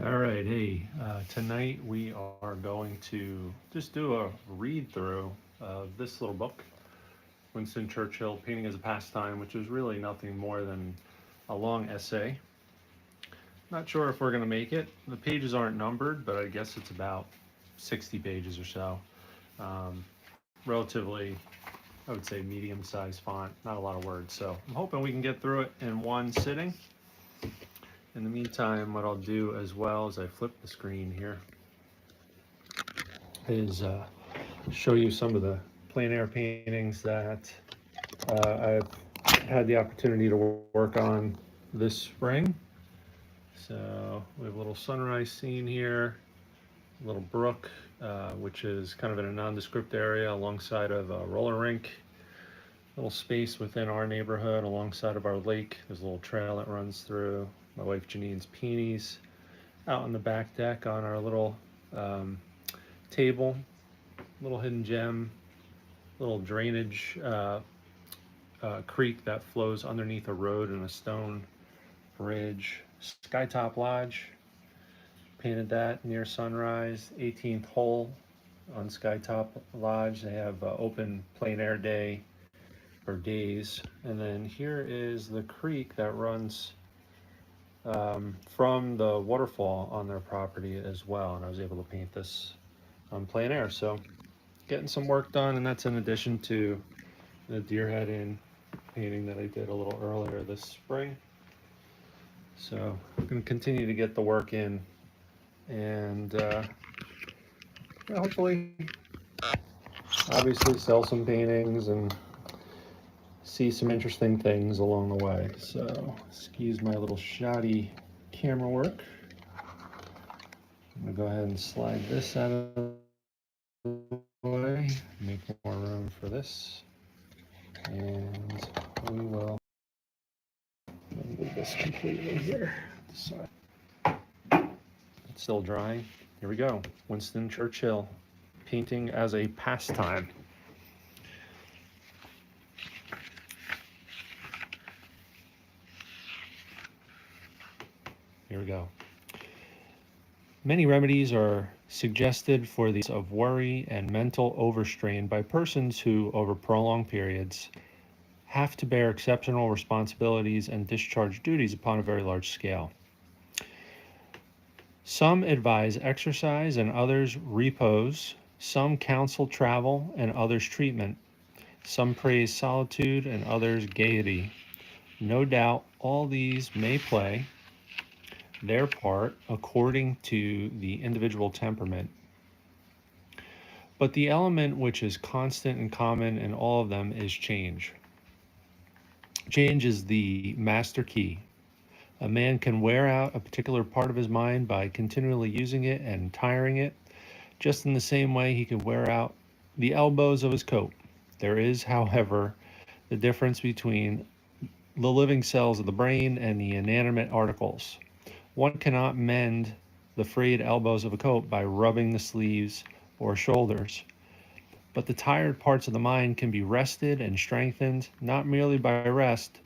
All right, hey, tonight we are going to just do a read through of this little book, Winston Churchill, Painting as a Pastime, which is really nothing more than a long essay. Not sure if we're going to make it. The pages aren't numbered, but I guess it's about 60 pages or so. Um, Relatively, I would say, medium sized font, not a lot of words. So I'm hoping we can get through it in one sitting. In the meantime, what I'll do as well as I flip the screen here is show you some of the plein air paintings that I've had the opportunity to work on this spring. So we have a little sunrise scene here, a little brook, which is kind of in a nondescript area alongside of a roller rink, little space within our neighborhood alongside of our lake. There's a little trail that runs through. My wife Janine's peonies out on the back deck on our little um, table, little hidden gem, little drainage creek that flows underneath a road and a stone bridge. Skytop Lodge, painted that near sunrise. 18th hole on Skytop Lodge. They have open plein air day for days. And then here is the creek that runs from the waterfall on their property as well. And I was able to paint this on plein air. So getting some work done, and that's in addition to the deer head in painting that I did a little earlier this spring. So I'm going to continue to get the work in and hopefully, obviously, sell some paintings and see some interesting things along the way. So excuse my little shoddy camera work. I'm going to go ahead and slide this out of the way, make more room for this, and we will move this completely here. Sorry. It's still drying. Here we go. Winston Churchill, painting as a pastime. Here we go. Many remedies are suggested for the of worry and mental overstrain by persons who, over prolonged periods, have to bear exceptional responsibilities and discharge duties upon a very large scale. Some advise exercise and others repose. Some counsel travel and others treatment. Some praise solitude and others gaiety. No doubt all these may play their part according to the individual temperament. But the element which is constant and common in all of them is change. Change is the master key. A man can wear out a particular part of his mind by continually using it and tiring it, just in the same way he can wear out the elbows of his coat. There is, however, the difference between the living cells of the brain and the inanimate articles. One cannot mend the frayed elbows of a coat by rubbing the sleeves or shoulders, but the tired parts of the mind can be rested and strengthened not merely by rest,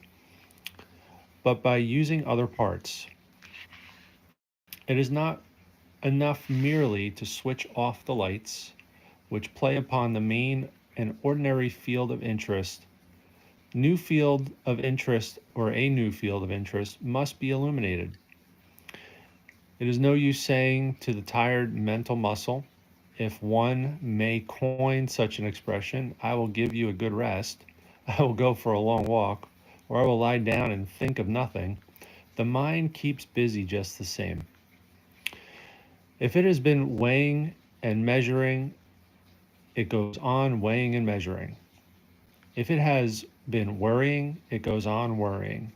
but by using other parts. It is not enough merely to switch off the lights, which play upon the main and ordinary field of interest. New field of interest or a new field of interest must be illuminated. It is no use saying to the tired mental muscle, if one may coin such an expression, I will give you a good rest, I will go for a long walk, or I will lie down and think of nothing. The mind keeps busy just the same. If it has been weighing and measuring, it goes on weighing and measuring. If it has been worrying, it goes on worrying.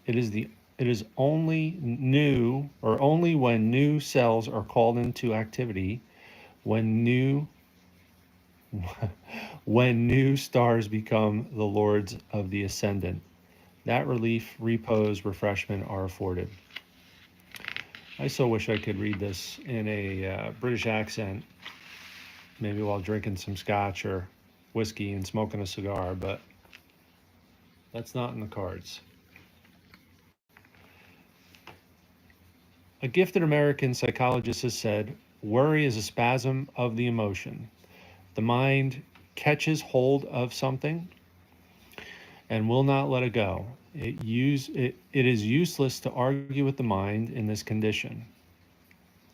It is only new or only when new cells are called into activity, when new when new stars become the lords of the ascendant, that relief, repose, refreshment are afforded. I so wish I could read this in a British accent, maybe while drinking some scotch or whiskey and smoking a cigar, but that's not in the cards. A gifted American psychologist has said, worry is a spasm of the emotion. The mind catches hold of something and will not let it go. It is useless to argue with the mind in this condition.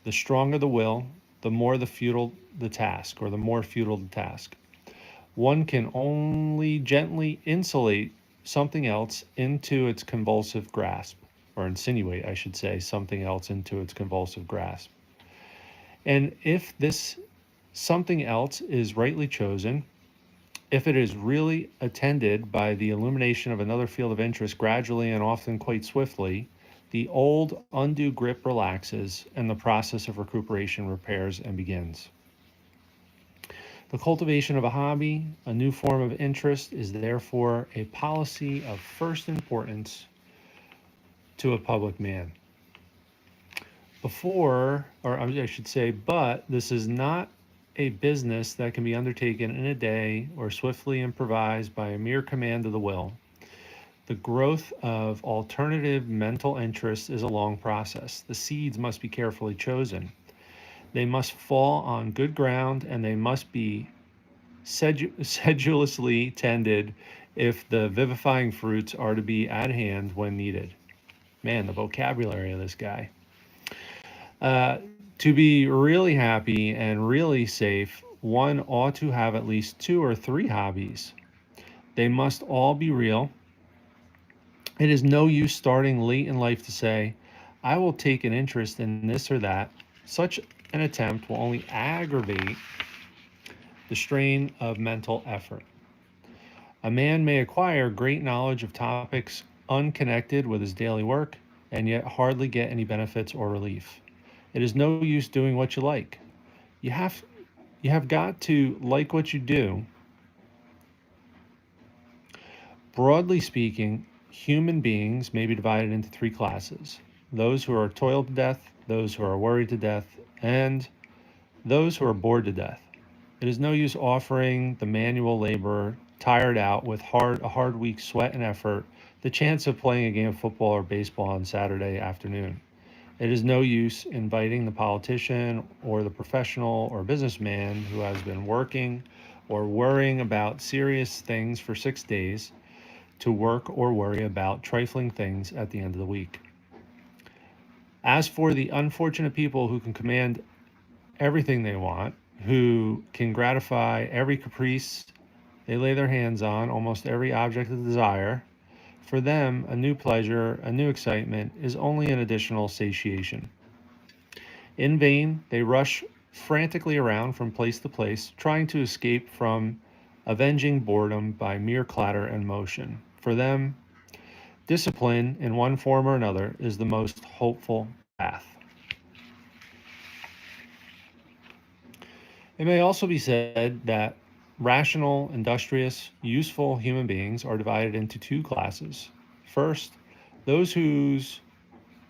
The stronger the will, the more the futile the task, or the more futile the task. One can only gently insulate something else into its convulsive grasp, or insinuate, I should say, something else into its convulsive grasp. And if this something else is rightly chosen, if it is really attended by the illumination of another field of interest gradually and often quite swiftly, the old undue grip relaxes and the process of recuperation repairs and begins. The cultivation of a hobby, a new form of interest, is therefore a policy of first importance to a public man. Or I should say, but this is not a business that can be undertaken in a day or swiftly improvised by a mere command of the will. The growth of alternative mental interests is a long process. The seeds must be carefully chosen. They must fall on good ground and they must be sedulously tended if the vivifying fruits are to be at hand when needed. Man, the vocabulary of this guy. Uh, to be really happy and really safe, one ought to have at least 2 or 3 hobbies. They must all be real. It is no use starting late in life to say, I will take an interest in this or that. Such an attempt will only aggravate the strain of mental effort. A man may acquire great knowledge of topics unconnected with his daily work and yet hardly get any benefits or relief. It is no use doing what you like. You have you have got to like what you do. Broadly speaking, human beings may be divided into 3 classes: those who are toiled to death, those who are worried to death, and those who are bored to death. It is no use offering the manual laborer, tired out with a hard week's sweat and effort, the chance of playing a game of football or baseball on Saturday afternoon. It is no use inviting the politician or the professional or businessman who has been working or worrying about serious things for 6 days to work or worry about trifling things at the end of the week. As for the unfortunate people who can command everything they want, who can gratify every caprice they lay their hands on, almost every object of desire, for them a new pleasure, a new excitement is only an additional satiation. In vain, they rush frantically around from place to place, trying to escape from avenging boredom by mere clatter and motion. For them, discipline in one form or another is the most hopeful path. It may also be said that rational, industrious, useful human beings are divided into 2 classes. First, those whose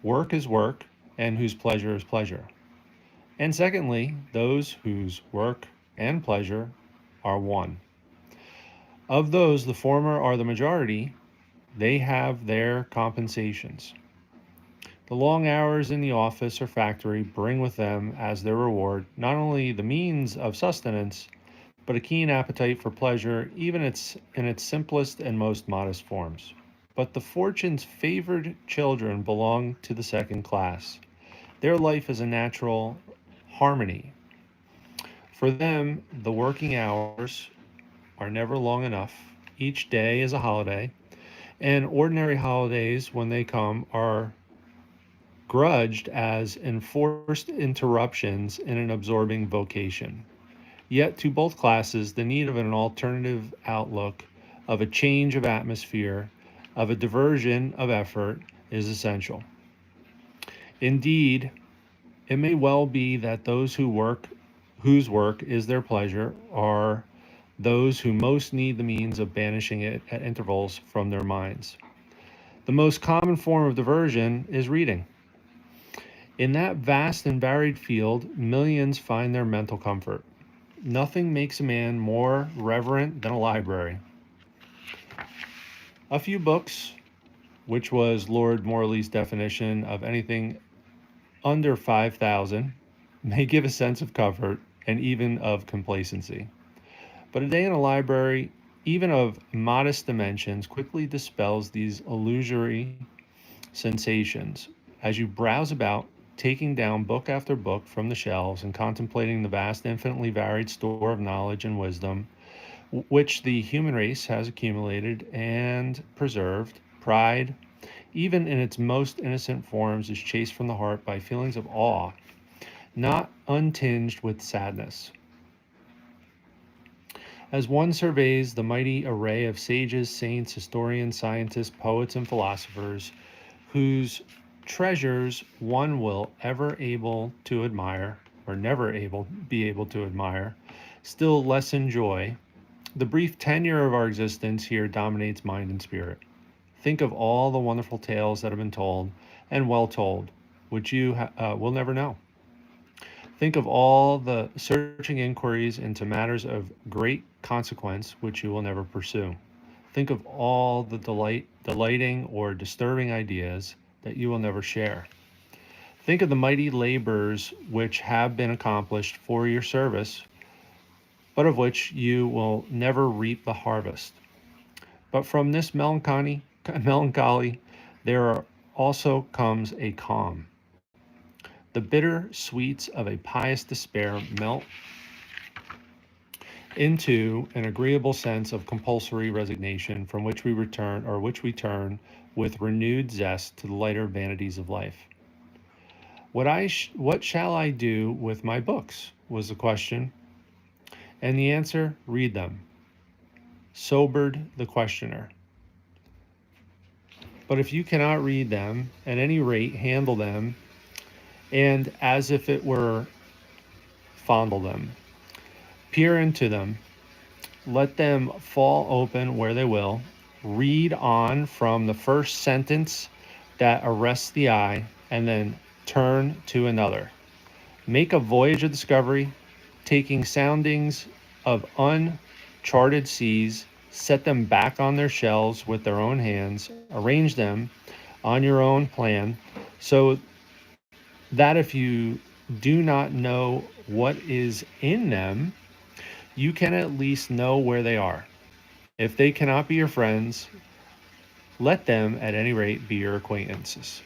work is work and whose pleasure is pleasure. And secondly, those whose work and pleasure are one. Of those, the former are the majority. They have their compensations. The long hours in the office or factory bring with them as their reward not only the means of sustenance, but a keen appetite for pleasure, even in its simplest and most modest forms. But the fortune's favored children belong to the second class. Their life is a natural harmony. For them, the working hours are never long enough. Each day is a holiday, and ordinary holidays, when they come, are grudged as enforced interruptions in an absorbing vocation. Yet to both classes, the need of an alternative outlook, of a change of atmosphere, of a diversion of effort is essential. Indeed, it may well be that those whose work is their pleasure, are those who most need the means of banishing it at intervals from their minds. The most common form of diversion is reading. In that vast and varied field, millions find their mental comfort. Nothing makes a man more reverent than a library. A few books, which was Lord Morley's definition of anything under 5,000 may give a sense of comfort and even of complacency. But a day in a library, even of modest dimensions, quickly dispels these illusory sensations. As you browse about, taking down book after book from the shelves and contemplating the vast, infinitely varied store of knowledge and wisdom which the human race has accumulated and preserved, pride, even in its most innocent forms, is chased from the heart by feelings of awe, not untinged with sadness. As one surveys the mighty array of sages, saints, historians, scientists, poets, and philosophers, whose treasures one will ever able to admire, or never able be able to admire, still less enjoy, the brief tenure of our existence here dominates mind and spirit. Think of all the wonderful tales that have been told, and well told, which you will never know. Think of all the searching inquiries into matters of great consequence, which you will never pursue. Think of all the delighting or disturbing ideas that you will never share. Think of the mighty labors which have been accomplished for your service, but of which you will never reap the harvest. But from this melancholy, there also comes a calm. The bitter sweets of a pious despair melt into an agreeable sense of compulsory resignation from which we return, or which we turn with renewed zest to the lighter vanities of life. What shall I do with my books? Was the question. And the answer, read them, sobered the questioner. But if you cannot read them, at any rate handle them, and as if it were, fondle them. Peer into them, let them fall open where they will. Read on from the first sentence that arrests the eye, and then turn to another. Make a voyage of discovery, taking soundings of uncharted seas, set them back on their shelves with their own hands, arrange them on your own plan, so that if you do not know what is in them, you can at least know where they are. If they cannot be your friends, let them at any rate be your acquaintances.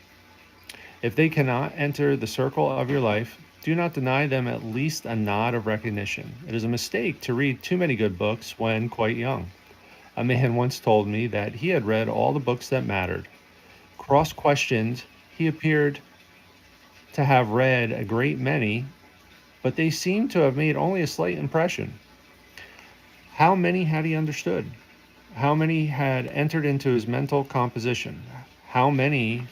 If they cannot enter the circle of your life, do not deny them at least a nod of recognition. It is a mistake to read too many good books when quite young. A man once told me that he had read all the books that mattered. Cross-questioned, he appeared to have read a great many, but they seemed to have made only a slight impression. How many had he understood? How many had entered into his mental composition? How many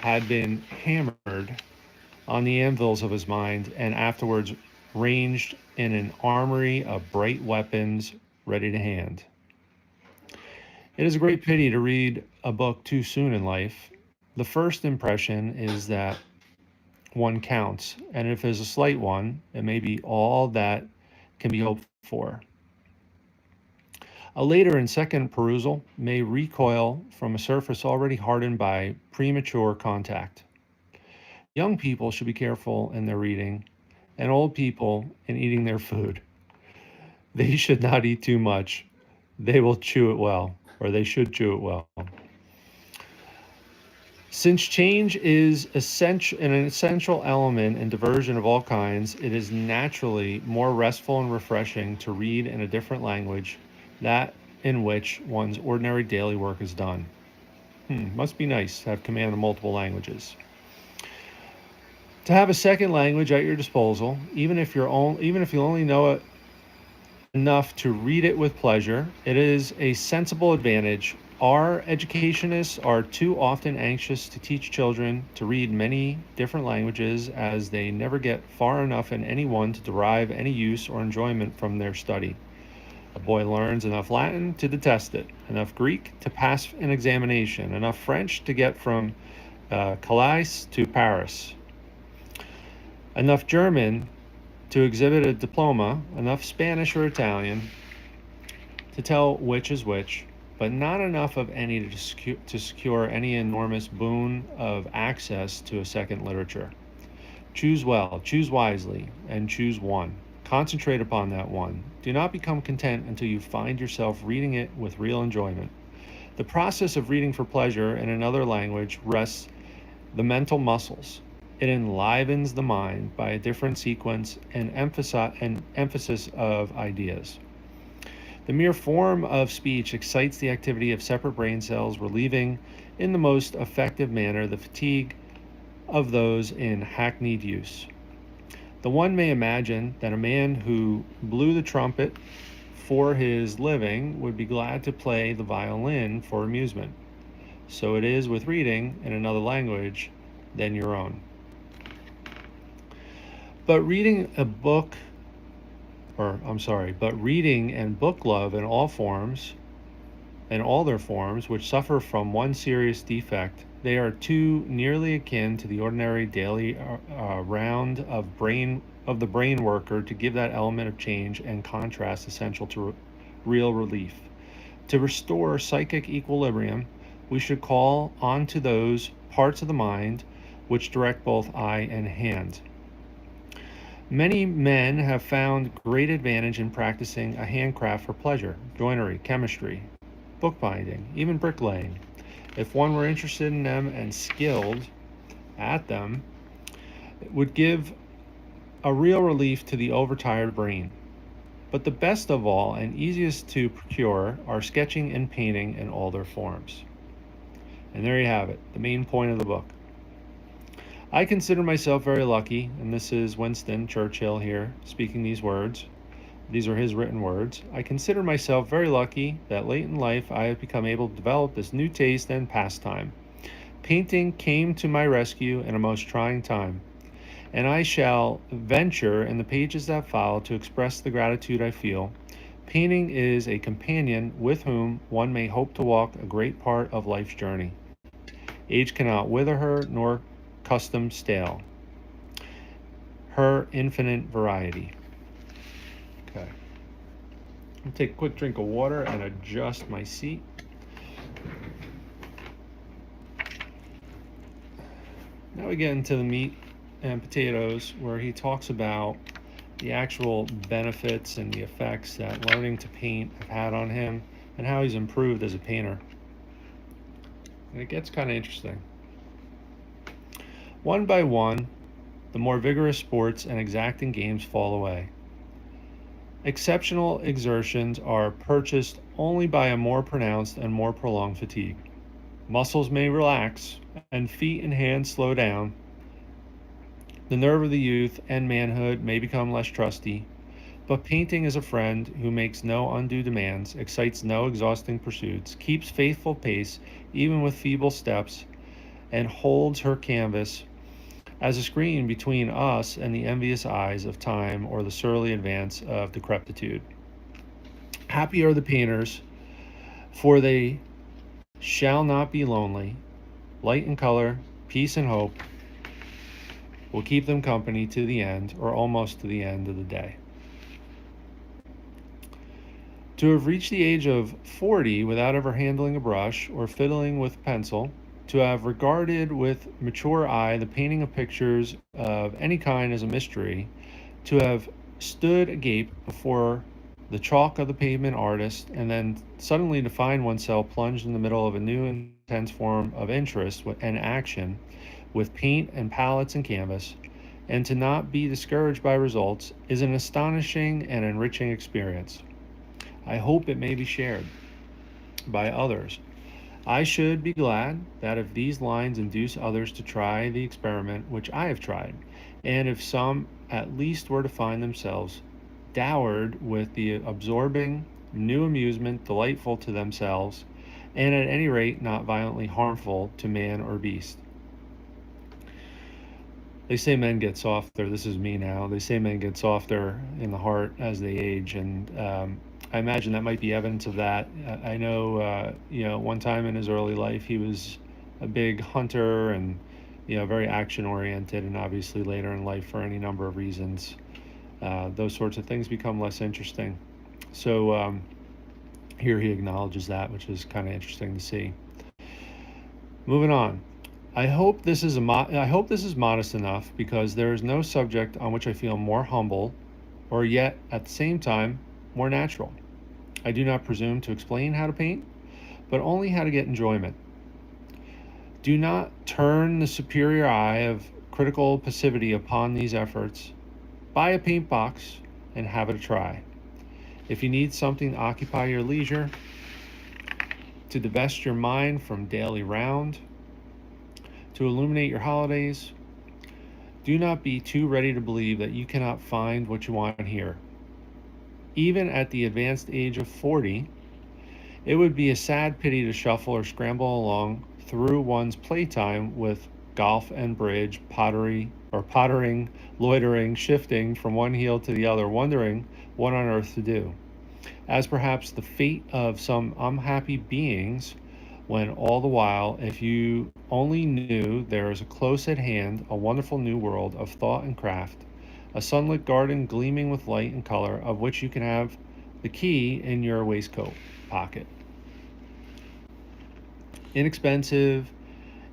had been hammered on the anvils of his mind and afterwards ranged in an armory of bright weapons ready to hand? It is a great pity to read a book too soon in life. The first impression is that one counts, and if it's a slight one, it may be all that can be hoped for. A later and second perusal may recoil from a surface already hardened by premature contact. Young people should be careful in their reading, and old people in eating their food. They should not eat too much. They will chew it well, or they should chew it well. Since change is an essential element in diversion of all kinds, it is naturally more restful and refreshing to read in a different language, that in which one's ordinary daily work is done. Must be nice to have command of multiple languages. To have a second language at your disposal, even if you only know it enough to read it with pleasure, it is a sensible advantage. Our educationists are too often anxious to teach children to read many different languages, as they never get far enough in any one to derive any use or enjoyment from their study. A boy learns enough Latin to detest it, enough Greek to pass an examination, enough French to get from Calais to Paris, enough German to exhibit a diploma, enough Spanish or Italian to tell which is which, but not enough of any to secure any enormous boon of access to a second literature. Choose well, choose wisely, and choose one. Concentrate upon that one. Do not become content until you find yourself reading it with real enjoyment. The process of reading for pleasure in another language rests the mental muscles. It enlivens the mind by a different sequence and emphasis of ideas. The mere form of speech excites the activity of separate brain cells, relieving in the most effective manner the fatigue of those in hackneyed use. The one may imagine that a man who blew the trumpet for his living would be glad to play the violin for amusement. So it is with reading in another language than your own. But reading and book love in all forms, in all their forms, which suffer from one serious defect, they are too nearly akin to the ordinary daily round of the brain worker to give that element of change and contrast essential to real relief. To restore psychic equilibrium, we should call on to those parts of the mind which direct both eye and hand. Many men have found great advantage in practicing a handcraft for pleasure: joinery, chemistry, bookbinding, even bricklaying. If one were interested in them and skilled at them, it would give a real relief to the overtired brain. But the best of all and easiest to procure are sketching and painting in all their forms. And there you have it, the main point of the book. I consider myself very lucky, and this is Winston Churchill here speaking these words. These are his written words. I consider myself very lucky that late in life I have become able to develop this new taste and pastime. Painting came to my rescue in a most trying time, and I shall venture in the pages that follow to express the gratitude I feel. Painting is a companion with whom one may hope to walk a great part of life's journey. Age cannot wither her, nor custom stale her infinite variety. Okay. I'll take a quick drink of water and adjust my seat. Now we get into the meat and potatoes, where he talks about the actual benefits and the effects that learning to paint have had on him and how he's improved as a painter. And it gets kind of interesting. One by one, the more vigorous sports and exacting games fall away. Exceptional exertions are purchased only by a more pronounced and more prolonged fatigue. Muscles may relax, and feet and hands slow down. The nerve of the youth and manhood may become less trusty, but painting is a friend who makes no undue demands, excites no exhausting pursuits, keeps faithful pace even with feeble steps, and holds her canvas as a screen between us and the envious eyes of time or the surly advance of decrepitude. Happy are the painters, for they shall not be lonely. Light and color, peace and hope will keep them company to the end, or almost to the end of the day. To have reached the age of 40 without ever handling a brush or fiddling with a pencil, to have regarded with mature eye the painting of pictures of any kind as a mystery, to have stood agape before the chalk of the pavement artist, and then suddenly to find oneself plunged in the middle of a new intense form of interest and action with paint and palettes and canvas, and to not be discouraged by results, is an astonishing and enriching experience. I hope it may be shared by others. I should be glad that if these lines induce others to try the experiment which I have tried, and if some at least were to find themselves dowered with the absorbing new amusement delightful to themselves, and at any rate not violently harmful to man or beast. They say men get softer. This is me now. They say men get softer in the heart as they age, and I imagine that might be evidence of that. I know, one time in his early life, he was a big hunter and, very action oriented, and obviously later in life, for any number of reasons, those sorts of things become less interesting. So Here he acknowledges that, which is kind of interesting to see. Moving on. I hope this is modest enough because there is no subject on which I feel more humble, or yet at the same time more natural. I do not presume to explain how to paint, but only how to get enjoyment. Do not turn the superior eye of critical passivity upon these efforts. Buy a paint box and have it a try. If you need something to occupy your leisure, to divest your mind from daily round, to illuminate your holidays, do not be too ready to believe that you cannot find what you want here. Even at the advanced age of 40, it would be a sad pity to shuffle or scramble along through one's playtime with golf and bridge, pottery or pottering, loitering, shifting from one heel to the other, wondering what on earth to do. As perhaps the fate of some unhappy beings, when all the while, if you only knew there is a close at hand a wonderful new world of thought and craft, a sunlit garden gleaming with light and color, of which you can have the key in your waistcoat pocket. Inexpensive,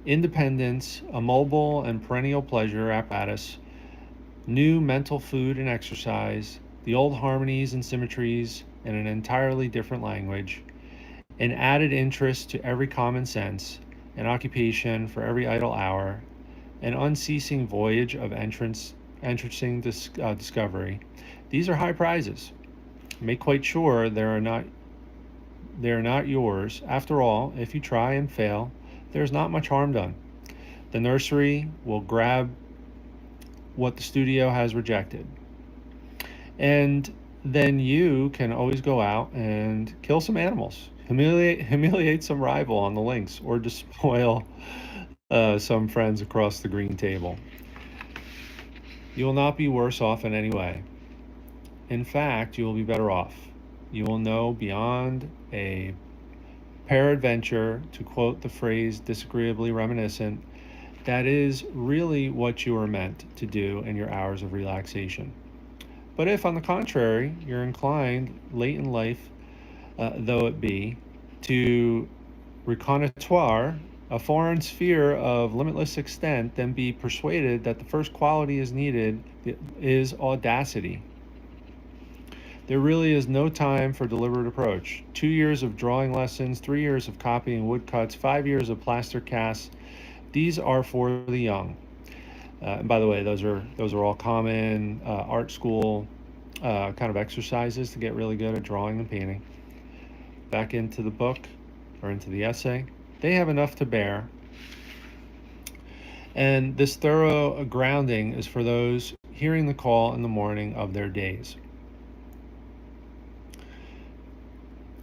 independence, a mobile and perennial pleasure apparatus, new mental food and exercise, the old harmonies and symmetries in an entirely different language, an added interest to every common sense, an occupation for every idle hour, an unceasing voyage of discovery. These are high prizes. Make quite sure they are not yours. After all, if you try and fail, there is not much harm done. The nursery will grab what the studio has rejected. And then you can always go out and kill some animals, humiliate some rival on the links, or despoil some friends across the green table. You will not be worse off in any way. In fact, you will be better off. You will know beyond a peradventure, to quote the phrase disagreeably reminiscent, that is really what you are meant to do in your hours of relaxation. But if, on the contrary, you're inclined, late in life though it be, to reconnoitre a foreign sphere of limitless extent, then be persuaded that the first quality is needed is audacity. There really is no time for deliberate approach. 2 years of drawing lessons, 3 years of copying woodcuts, 5 years of plaster casts, these are for the young. And by the way, those are all common art school kind of exercises to get really good at drawing and painting. Back into the book or into the essay, they have enough to bear. And this thorough grounding is for those hearing the call in the morning of their days,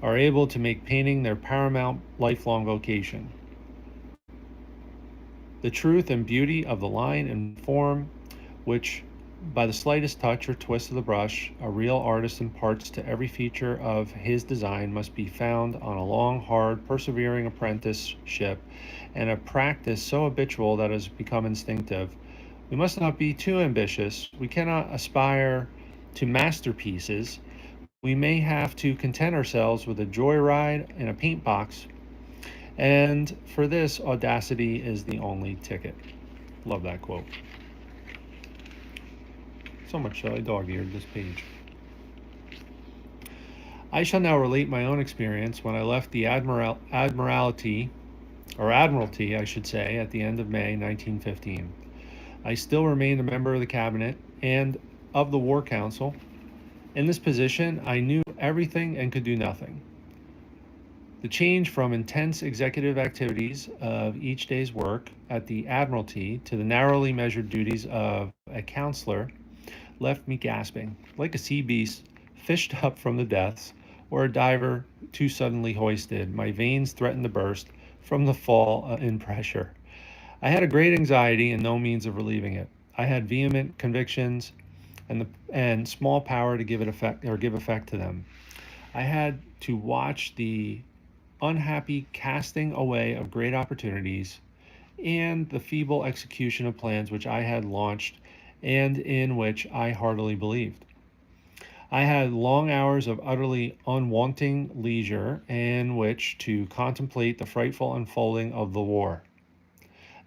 are able to make painting their paramount lifelong vocation. The truth and beauty of the line and form, which by the slightest touch or twist of the brush, a real artist imparts to every feature of his design, must be found on a long, hard, persevering apprenticeship, and a practice so habitual that it has become instinctive. We must not be too ambitious. We cannot aspire to masterpieces. We may have to content ourselves with a joyride in a paint box, and for this, audacity is the only ticket. Love that quote. So much so I dog-eared this page. I shall now relate my own experience when I left the Admiralty, I should say, at the end of May 1915. I still remained a member of the cabinet and of the War Council. In this position, I knew everything and could do nothing. The change from intense executive activities of each day's work at the Admiralty to the narrowly measured duties of a counselor left me gasping, like a sea beast fished up from the depths, or a diver too suddenly hoisted. My veins threatened to burst from the fall in pressure. I had a great anxiety and no means of relieving it. I had vehement convictions and small power to give effect to them. I had to watch the unhappy casting away of great opportunities and the feeble execution of plans which I had launched and in which I heartily believed. I had long hours of utterly unwanting leisure in which to contemplate the frightful unfolding of the war.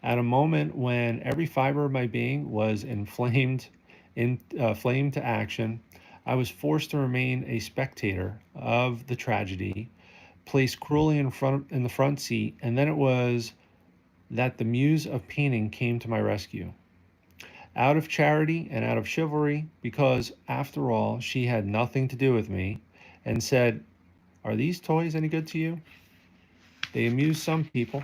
At a moment when every fiber of my being was flamed to action, I was forced to remain a spectator of the tragedy, placed cruelly in the front seat, and then it was that the muse of painting came to my rescue. Out of charity and out of chivalry, because, after all, she had nothing to do with me, and said, "Are these toys any good to you?" They amuse some people.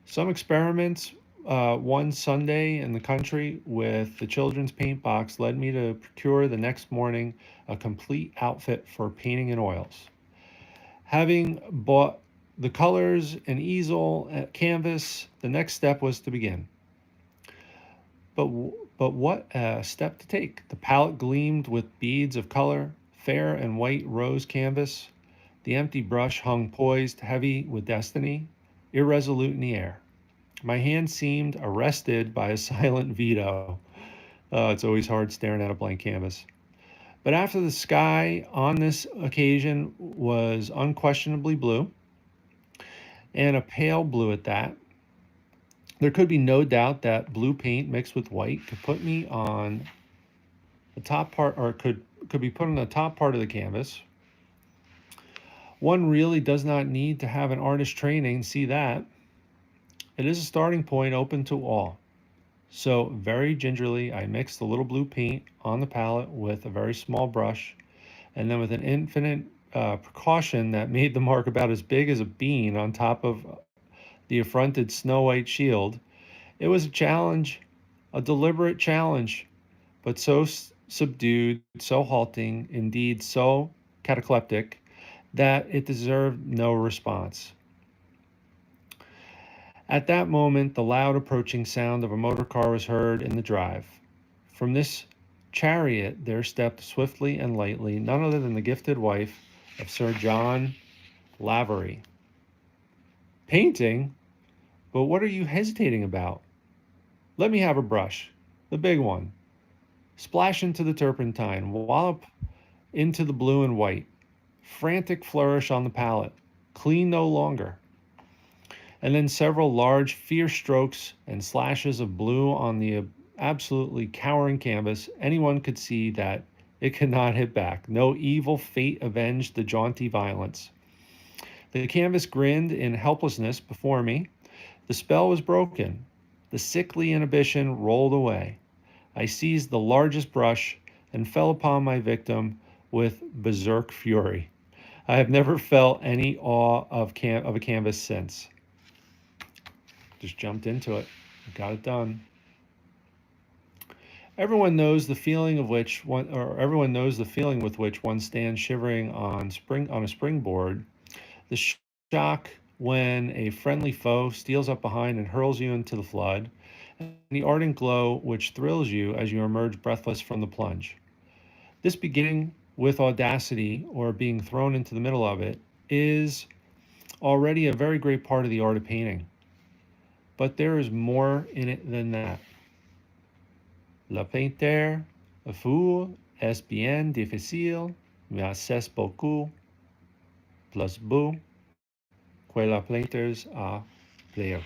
Some experiments one Sunday in the country with the children's paint box led me to procure the next morning a complete outfit for painting in oils. Having bought the colors, an easel, a canvas, the next step was to begin. But, but what a step to take! The palette gleamed with beads of color, fair and white rose canvas. The empty brush hung poised, heavy with destiny, irresolute in the air. My hand seemed arrested by a silent veto. It's always hard staring at a blank canvas. But after the sky on this occasion was unquestionably blue, and a pale blue at that, there could be no doubt that blue paint mixed with white could put me on the top part, or could be put on the top part of the canvas. One really does not need to have an artist training to see that. It is a starting point open to all. So very gingerly, I mixed a little blue paint on the palette with a very small brush, and then with an infinite precaution that made the mark about as big as a bean on top of the affronted snow white shield. It was a challenge, a deliberate challenge, but so subdued, so halting, indeed so catacleptic, that it deserved no response. At that moment, the loud approaching sound of a motor car was heard in the drive. From this chariot there stepped swiftly and lightly none other than the gifted wife of Sir John Lavery. Painting? But what are you hesitating about? Let me have a brush, the big one. Splash into the turpentine, wallop into the blue and white. Frantic flourish on the palette. Clean no longer. And then several large, fierce strokes and slashes of blue on the absolutely cowering canvas. Anyone could see that it could not hit back. No evil fate avenged the jaunty violence. The canvas grinned in helplessness before me. The spell was broken. The sickly inhibition rolled away. I seized the largest brush and fell upon my victim with berserk fury. I have never felt any awe of a canvas since. Just jumped into it, got it done. Everyone knows the feeling with which one stands shivering on a springboard. The shock when a friendly foe steals up behind and hurls you into the flood, and the ardent glow which thrills you as you emerge breathless from the plunge. This beginning with audacity, or being thrown into the middle of it, is already a very great part of the art of painting. But there is more in it than that. Le peintre, a fool, est bien difficile, mais c'est beaucoup plus beau que la peinters à plaire.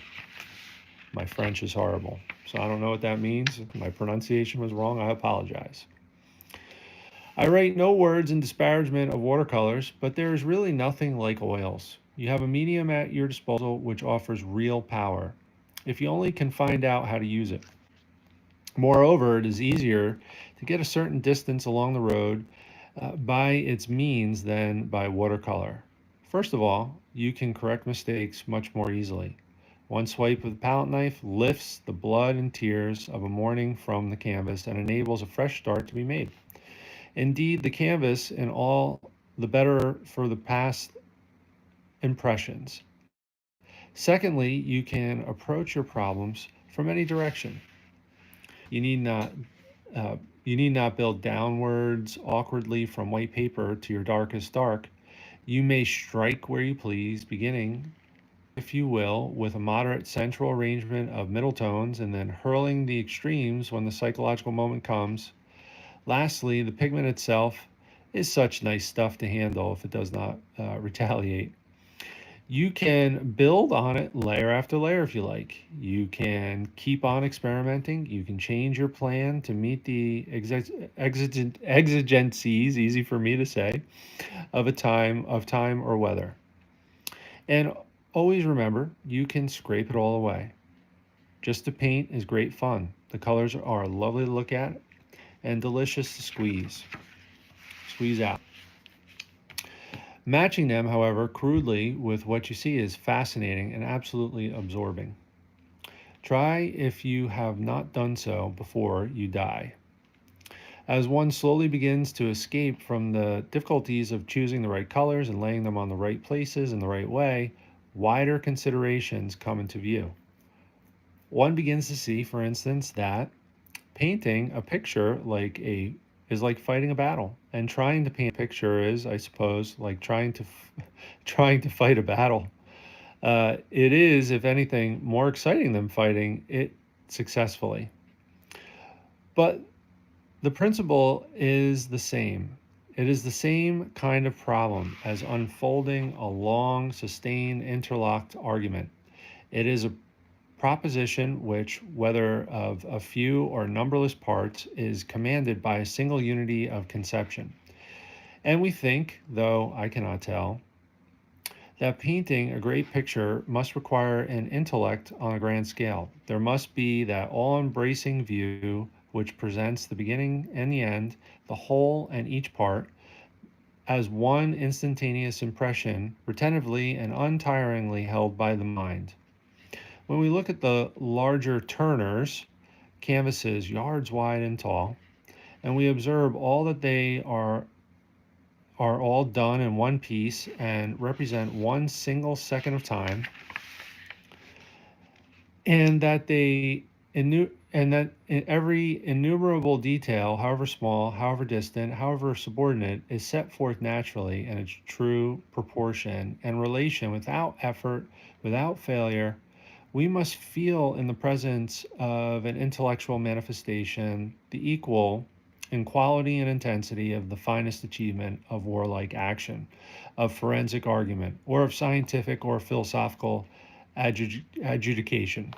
My French is horrible, so I don't know what that means. If my pronunciation was wrong, I apologize. I write no words in disparagement of watercolors, but there is really nothing like oils. You have a medium at your disposal which offers real power, if you only can find out how to use it. Moreover, it is easier to get a certain distance along the road by its means than by watercolor. First of all, you can correct mistakes much more easily. One swipe of the palette knife lifts the blood and tears of a morning from the canvas and enables a fresh start to be made. Indeed, the canvas and all the better for the past impressions. Secondly, you can approach your problems from any direction. You need not build downwards awkwardly from white paper to your darkest dark. You may strike where you please, beginning, if you will, with a moderate central arrangement of middle tones and then hurling the extremes when the psychological moment comes. Lastly, the pigment itself is such nice stuff to handle if it does not retaliate. You can build on it layer after layer if you like. You can keep on experimenting. You can change your plan to meet the exigencies, easy for me to say, of time or weather. And always remember, you can scrape it all away. Just to paint is great fun. The colors are lovely to look at and delicious to squeeze out. Matching them, however, crudely with what you see is fascinating and absolutely absorbing. Try if you have not done so before you die. As one slowly begins to escape from the difficulties of choosing the right colors and laying them on the right places in the right way, wider considerations come into view. One begins to see, for instance, that painting a picture is like fighting a battle, and trying to paint a picture is, I suppose, like trying to fight a battle. It is, if anything, more exciting than fighting it successfully. But the principle is the same. It is the same kind of problem as unfolding a long, sustained, interlocked argument. It is a proposition which, whether of a few or numberless parts, is commanded by a single unity of conception. And we think, though I cannot tell, that painting a great picture must require an intellect on a grand scale. There must be that all embracing view which presents the beginning and the end, the whole and each part, as one instantaneous impression, retentively and untiringly held by the mind. When we look at the larger Turners, canvases yards wide and tall, and we observe all that they are all done in one piece and represent one single second of time, and that and that in every innumerable detail, however small, however distant, however subordinate, is set forth naturally in its true proportion and relation without effort, without failure. We must feel in the presence of an intellectual manifestation the equal in quality and intensity of the finest achievement of warlike action, of forensic argument, or of scientific or philosophical adjudication.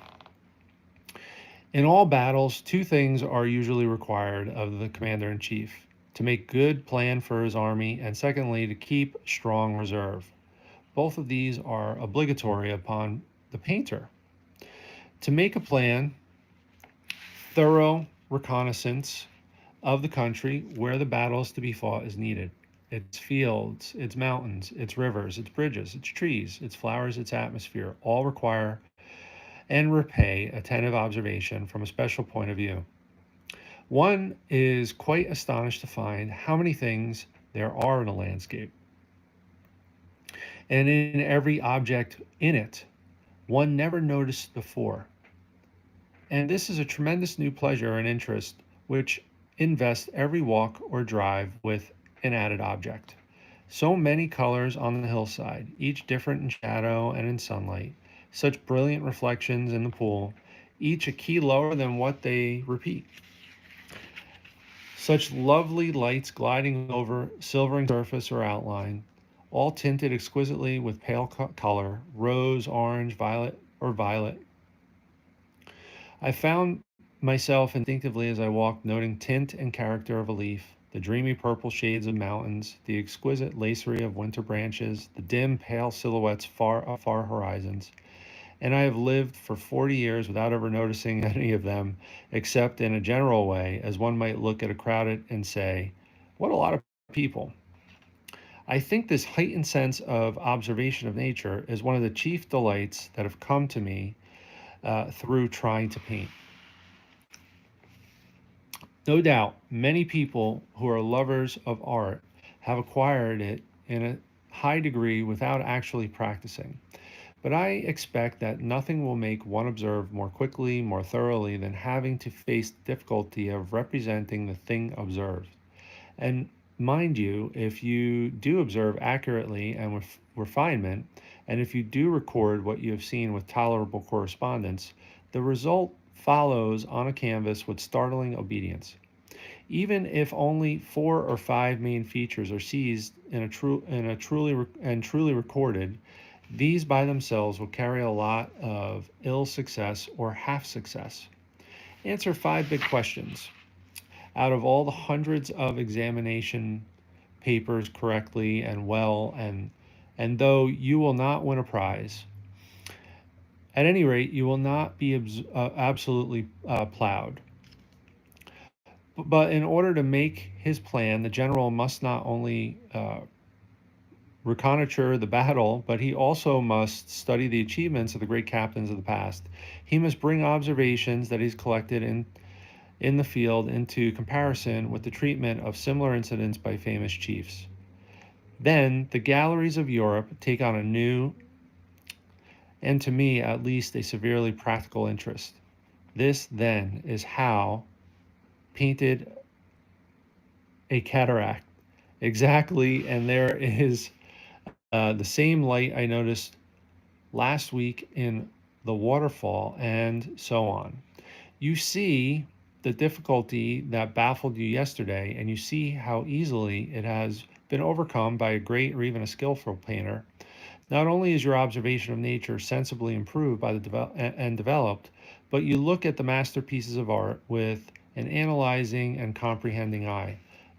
In all battles, two things are usually required of the commander in chief: to make good plan for his army, and secondly, to keep strong reserve. Both of these are obligatory upon the painter. To make a plan, thorough reconnaissance of the country where the battle is to be fought is needed. Its fields, its mountains, its rivers, its bridges, its trees, its flowers, its atmosphere all require and repay attentive observation from a special point of view. One is quite astonished to find how many things there are in a landscape, and in every object in it, one never noticed before. And this is a tremendous new pleasure and interest which invests every walk or drive with an added object. So many colors on the hillside, each different in shadow and in sunlight, such brilliant reflections in the pool, each a key lower than what they repeat. Such lovely lights gliding over silvering surface or outline, all tinted exquisitely with pale color, rose, orange, violet, or violet. I found myself instinctively as I walked noting tint and character of a leaf, the dreamy purple shades of mountains, the exquisite lacery of winter branches, the dim pale silhouettes of far horizons. And I have lived for 40 years without ever noticing any of them, except in a general way, as one might look at a crowd and say, "What a lot of people." I think this heightened sense of observation of nature is one of the chief delights that have come to me through trying to paint. No doubt, many people who are lovers of art have acquired it in a high degree without actually practicing. But I expect that nothing will make one observe more quickly, more thoroughly than having to face the difficulty of representing the thing observed. And mind you, if you do observe accurately and with refinement, and if you do record what you have seen with tolerable correspondence, the result follows on a canvas with startling obedience. Even if only 4 or 5 main features are seized truly recorded, these by themselves will carry a lot of ill success or half success. Answer 5 big questions. Out of all the hundreds of examination papers correctly and well, and though you will not win a prize, at any rate, you will not be absolutely plowed. But in order to make his plan, the general must not only reconnoiter the battle, but he also must study the achievements of the great captains of the past. He must bring observations that he's collected in the field into comparison with the treatment of similar incidents by famous chiefs. Then the galleries of Europe take on a new, and to me at least, a severely practical interest. This, then, is how painted a cataract. Exactly, and there is the same light I noticed last week in the waterfall, and so on. You see the difficulty that baffled you yesterday, and you see how easily it has been overcome by a great or even a skillful painter. Not only is your observation of nature sensibly improved by and developed, but you look at the masterpieces of art with an analyzing and comprehending eye.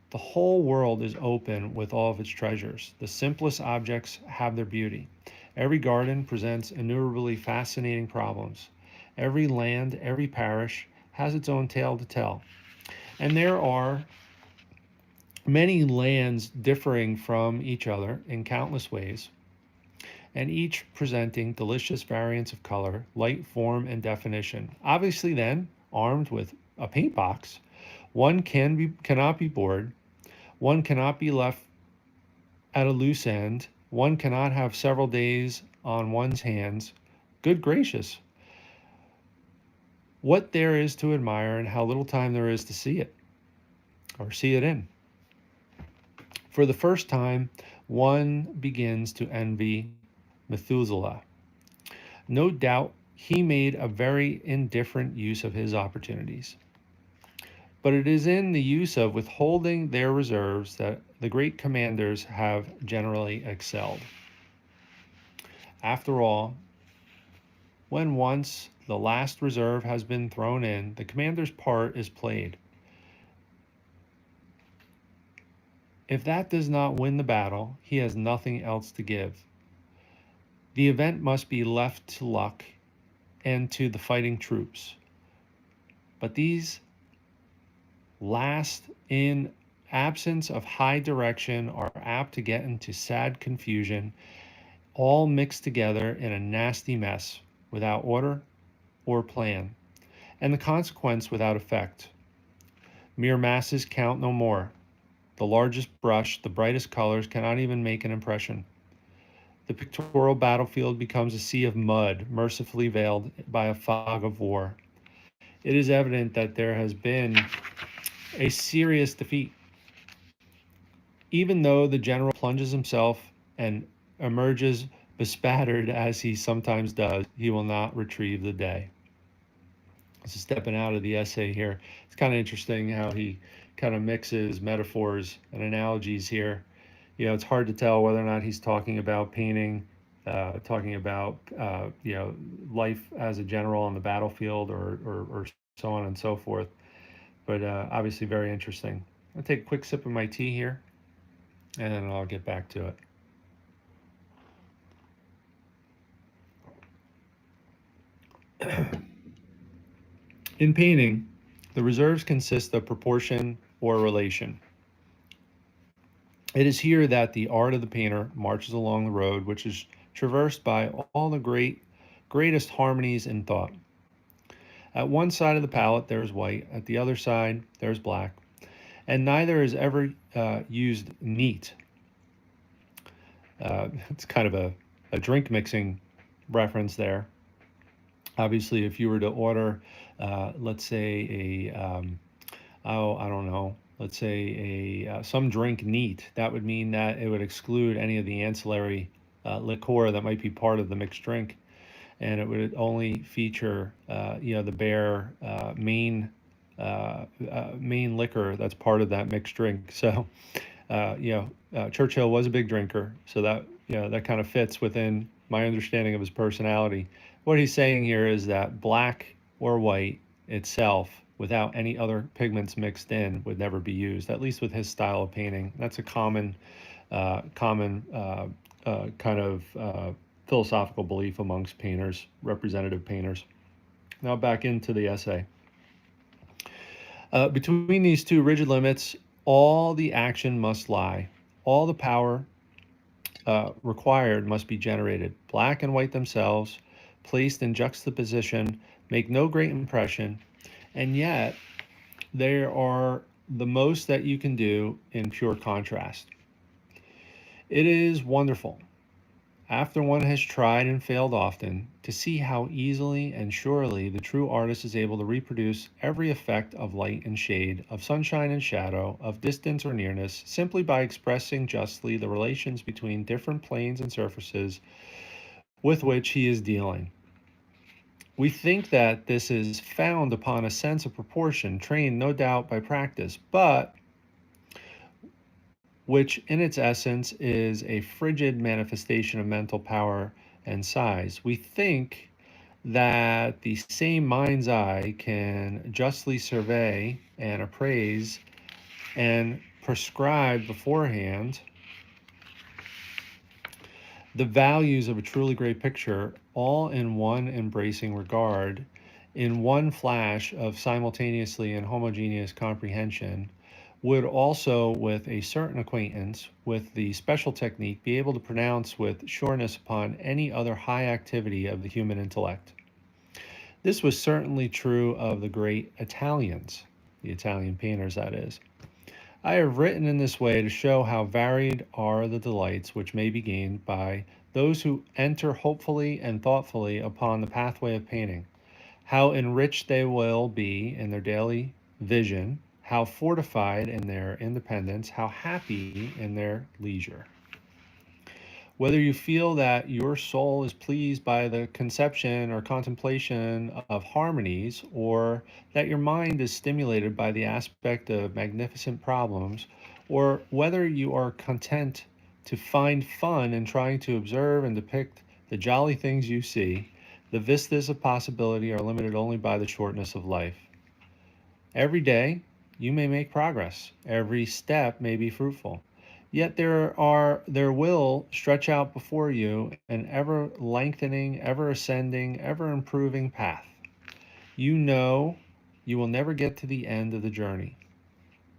The whole world is open with all of its treasures. The simplest objects have their beauty. Every garden presents innumerably fascinating problems. Every land, every parish has its own tale to tell. And there are many lands differing from each other in countless ways, and each presenting delicious variants of color, light, form, and definition. Obviously, then, armed with a paint box, one cannot be bored, one cannot be left at a loose end, one cannot have several days on one's hands. Good gracious, what there is to admire and how little time there is to see it, or see it in. For the first time, one begins to envy Methuselah. No doubt he made a very indifferent use of his opportunities. But it is in the use of withholding their reserves that the great commanders have generally excelled. After all, when once the last reserve has been thrown in, the commander's part is played. If that does not win the battle, he has nothing else to give. The event must be left to luck and to the fighting troops. But these last, in absence of high direction, are apt to get into sad confusion, all mixed together in a nasty mess, without order or plan, and the consequence without effect. Mere masses count no more. The largest brush, the brightest colors cannot even make an impression. The pictorial battlefield becomes a sea of mud, mercifully veiled by a fog of war. It is evident that there has been a serious defeat. Even though the general plunges himself and emerges bespattered as he sometimes does, he will not retrieve the day. This is stepping out of the essay here. It's kind of interesting how he kind of mixes metaphors and analogies here. It's hard to tell whether or not he's talking about painting, talking about, life as a general on the battlefield, or so on and so forth. But obviously very interesting. I'll take a quick sip of my tea here, and then I'll get back to it. In painting, the reserves consist of proportion or relation. It is here that the art of the painter marches along the road which is traversed by all the greatest harmonies in thought. At one side of the palette there is white, at the other side there is black, and neither is ever used neat. It's kind of a drink mixing reference there. Obviously, if you were to order, let's say I don't know, let's say some drink neat, that would mean that it would exclude any of the ancillary liqueur that might be part of the mixed drink, and it would only feature, the bare main main liquor that's part of that mixed drink. So, Churchill was a big drinker, so that that kind of fits within my understanding of his personality. What he's saying here is that black or white itself, without any other pigments mixed in, would never be used. At least with his style of painting, that's a common kind of philosophical belief amongst painters, representative painters. Now back into the essay. Between these two rigid limits, all the action must lie. All the power required must be generated. Black and white themselves, placed in juxtaposition, make no great impression, and yet they are the most that you can do in pure contrast. It is wonderful, after one has tried and failed often, to see how easily and surely the true artist is able to reproduce every effect of light and shade, of sunshine and shadow, of distance or nearness, simply by expressing justly the relations between different planes and surfaces with which he is dealing. We think that this is found upon a sense of proportion, trained no doubt by practice, but which in its essence is a frigid manifestation of mental power and size. We think that the same mind's eye can justly survey and appraise and prescribe beforehand the values of a truly great picture, all in one embracing regard, in one flash of simultaneously and homogeneous comprehension, would also, with a certain acquaintance with the special technique, be able to pronounce with sureness upon any other high activity of the human intellect. This was certainly true of the great Italians, the Italian painters, that is. I have written in this way to show how varied are the delights which may be gained by those who enter hopefully and thoughtfully upon the pathway of painting, how enriched they will be in their daily vision, how fortified in their independence, how happy in their leisure. Whether you feel that your soul is pleased by the conception or contemplation of harmonies, or that your mind is stimulated by the aspect of magnificent problems, or whether you are content to find fun in trying to observe and depict the jolly things you see, the vistas of possibility are limited only by the shortness of life. Every day you may make progress, every step may be fruitful. Yet there will stretch out before you an ever lengthening, ever ascending, ever improving path. You know you will never get to the end of the journey.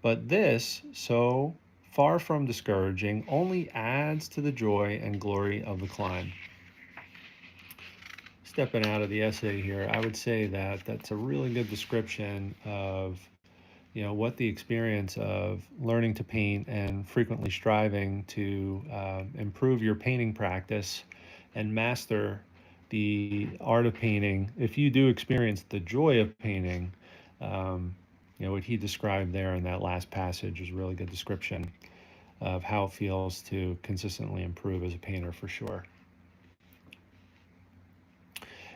But this, so far from discouraging, only adds to the joy and glory of the climb. Stepping out of the essay here, I would say that that's a really good description of what the experience of learning to paint and frequently striving to improve your painting practice and master the art of painting. If you do experience the joy of painting, what he described there in that last passage is a really good description of how it feels to consistently improve as a painter, for sure.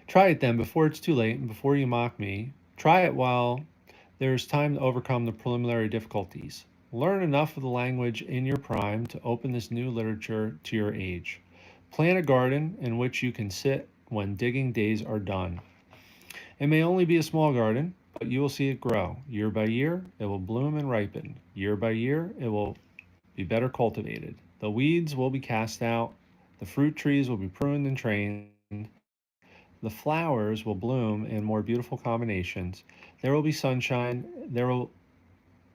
Try it then before it's too late and before you mock me. Try it while there is time to overcome the preliminary difficulties. Learn enough of the language in your prime to open this new literature to your age. Plant a garden in which you can sit when digging days are done. It may only be a small garden, but you will see it grow. Year by year, it will bloom and ripen. Year by year, it will be better cultivated. The weeds will be cast out. The fruit trees will be pruned and trained. The flowers will bloom in more beautiful combinations. There will be sunshine.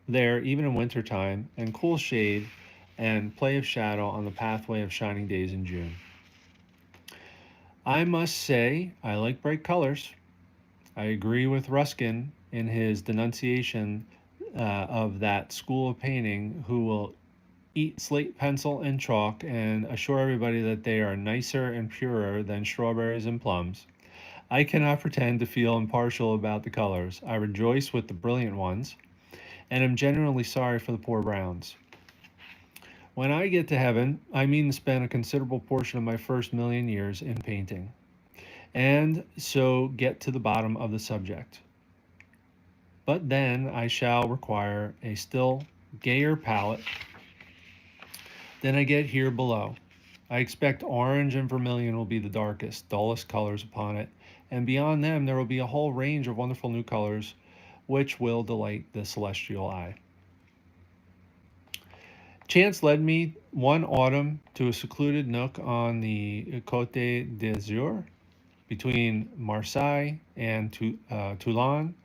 There, even in wintertime, and cool shade and play of shadow on the pathway of shining days in June. I must say I like bright colors. I agree with Ruskin in his denunciation of that school of painting who will eat slate, pencil, and chalk and assure everybody that they are nicer and purer than strawberries and plums. I cannot pretend to feel impartial about the colors. I rejoice with the brilliant ones, and am genuinely sorry for the poor browns. When I get to heaven, I mean to spend a considerable portion of my first million years in painting, and so get to the bottom of the subject. but then I shall require a still gayer palette than I get here below. I expect orange and vermilion will be the darkest, dullest colors upon it, and beyond them there will be a whole range of wonderful new colors which will delight the celestial eye. Chance led me one autumn to a secluded nook on the Côte d'Azur between Marseille and Toulon,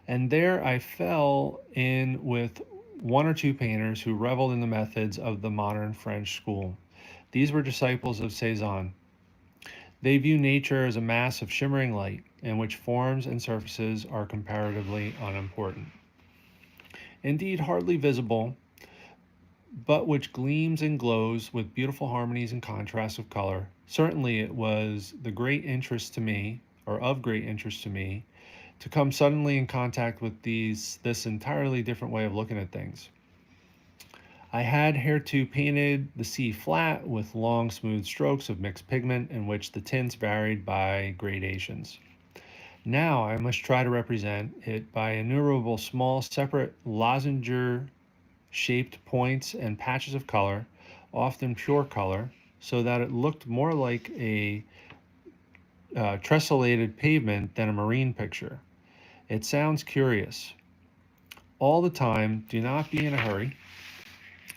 and there I fell in with one or two painters who reveled in the methods of the modern French school. These were disciples of Cézanne. They view nature as a mass of shimmering light in which forms and surfaces are comparatively unimportant. Indeed, hardly visible, but which gleams and glows with beautiful harmonies and contrasts of color. Certainly, it was the great interest to me, or of great interest to me, to come suddenly in contact with this entirely different way of looking at things. I had hitherto painted the sea flat with long, smooth strokes of mixed pigment in which the tints varied by gradations. Now I must try to represent it by innumerable small, separate lozenge-shaped points and patches of color, often pure color, so that it looked more like a tessellated pavement than a marine picture. It sounds curious. All the time, do not be in a hurry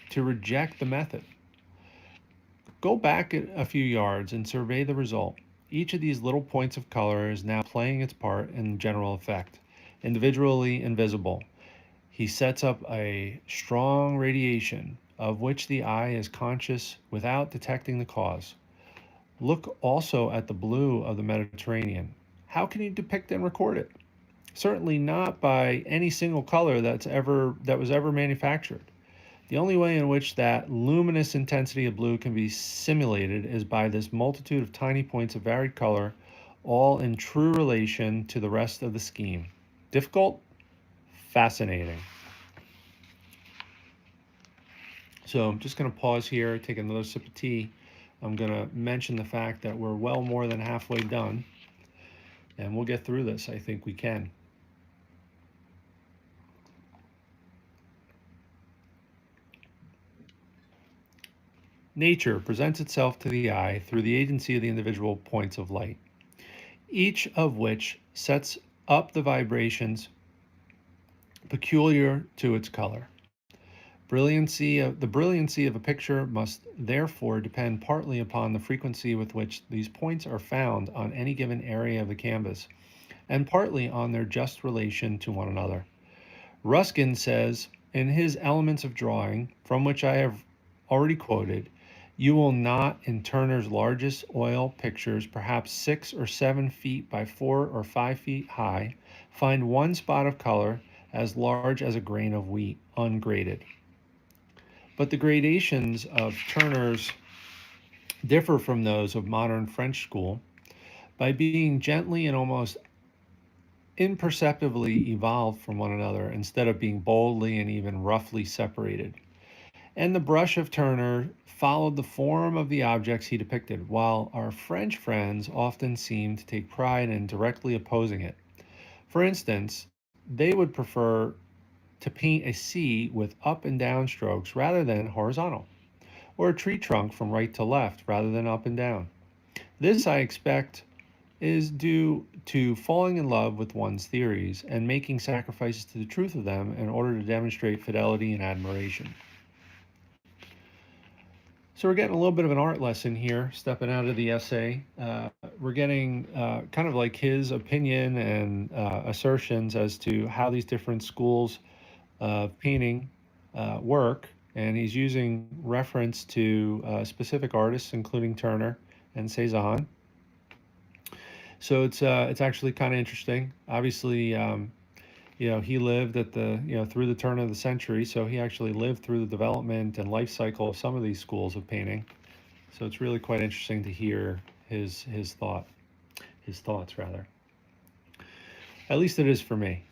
to reject the method. Go back a few yards and survey the result. Each of these little points of color is now playing its part in the general effect, individually invisible. He sets up a strong radiation of which the eye is conscious without detecting the cause. Look also at the blue of the Mediterranean. How can you depict and record it? Certainly not by any single color that was ever manufactured. The only way in which that luminous intensity of blue can be simulated is by this multitude of tiny points of varied color, all in true relation to the rest of the scheme. Difficult? Fascinating. So I'm just going to pause here, take another sip of tea. I'm going to mention the fact that we're well more than halfway done, and we'll get through this. I think we can. Nature presents itself to the eye through the agency of the individual points of light, each of which sets up the vibrations peculiar to its color. The brilliancy of a picture must therefore depend partly upon the frequency with which these points are found on any given area of the canvas, and partly on their just relation to one another. Ruskin says in his Elements of Drawing, from which I have already quoted, you will not in Turner's largest oil pictures, perhaps 6 or 7 feet by 4 or 5 feet high, find one spot of color as large as a grain of wheat, ungraded. But the gradations of Turner's differ from those of modern French school by being gently and almost imperceptibly evolved from one another instead of being boldly and even roughly separated. And the brush of Turner followed the form of the objects he depicted, while our French friends often seem to take pride in directly opposing it. For instance, they would prefer to paint a sea with up and down strokes rather than horizontal, or a tree trunk from right to left rather than up and down. This, I expect, is due to falling in love with one's theories and making sacrifices to the truth of them in order to demonstrate fidelity and admiration. So we're getting a little bit of an art lesson here, stepping out of the essay. We're getting kind of like his opinion and assertions as to how these different schools of painting work, and he's using reference to specific artists, including Turner and Cézanne. So it's actually kind of interesting. Obviously, he lived at through the turn of the century, so he actually lived through the development and life cycle of some of these schools of painting. So it's really quite interesting to hear his thoughts rather. At least it is for me.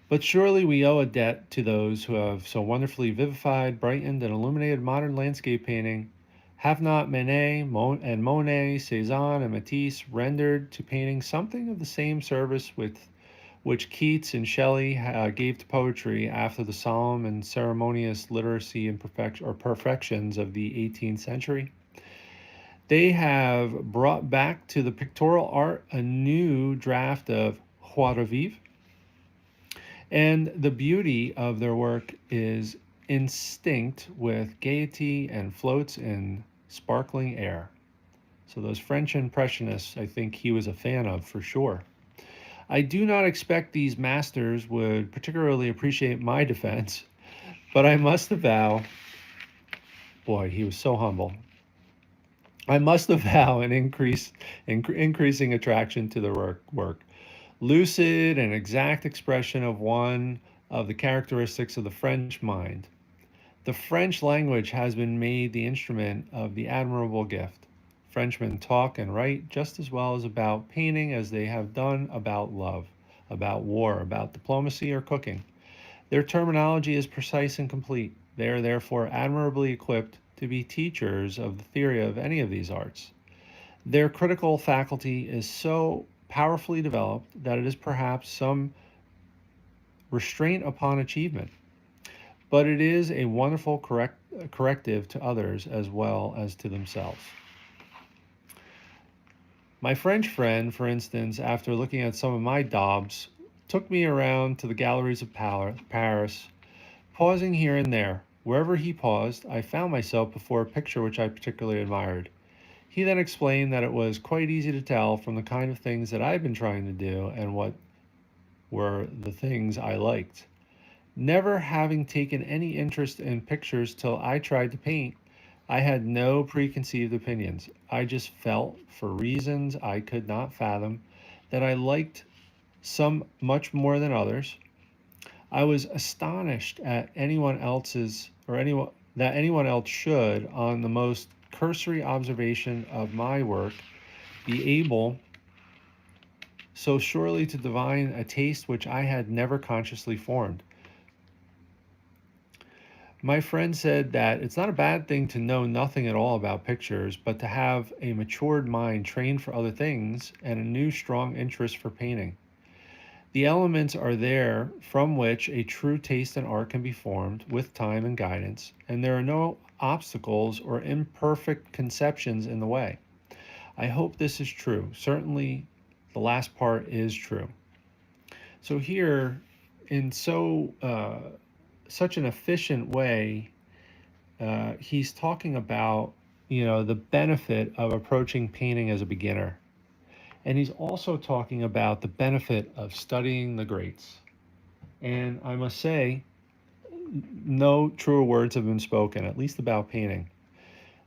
But surely we owe a debt to those who have so wonderfully vivified, brightened, and illuminated modern landscape painting. Have not Monet, Cézanne, and Matisse rendered to painting something of the same service with which Keats and Shelley gave to poetry after the solemn and ceremonious literacy and perfections of the 18th century. They have brought back to the pictorial art a new draft of joie de vivre, and the beauty of their work is instinct with gaiety and floats in sparkling air. So those French Impressionists, I think he was a fan of for sure. I do not expect these masters would particularly appreciate my defense, but I must avow, boy, he was so humble. I must avow an increasing attraction to the work. Lucid and exact expression of one of the characteristics of the French mind. The French language has been made the instrument of the admirable gift. Frenchmen talk and write just as well as about painting as they have done about love, about war, about diplomacy or cooking. Their terminology is precise and complete. They are therefore admirably equipped to be teachers of the theory of any of these arts. Their critical faculty is so powerfully developed that it is perhaps some restraint upon achievement, but it is a wonderful corrective to others as well as to themselves. My French friend, for instance, after looking at some of my daubs, took me around to the galleries of Paris, pausing here and there. Wherever he paused, I found myself before a picture which I particularly admired. He then explained that it was quite easy to tell from the kind of things that I'd been trying to do and what were the things I liked. Never having taken any interest in pictures till I tried to paint, I had no preconceived opinions. I just felt, for reasons I could not fathom, that I liked some much more than others. I was astonished at anyone else's or anyone that anyone else should, on the most cursory observation of my work, be able so surely to divine a taste which I had never consciously formed. My friend said that it's not a bad thing to know nothing at all about pictures, but to have a matured mind trained for other things and a new strong interest for painting. The elements are there from which a true taste in art can be formed with time and guidance, and there are no obstacles or imperfect conceptions in the way. I hope this is true. Certainly, the last part is true. So here, in such an efficient way, he's talking about the benefit of approaching painting as a beginner, and he's also talking about the benefit of studying the greats. And I must say, no truer words have been spoken, at least about painting.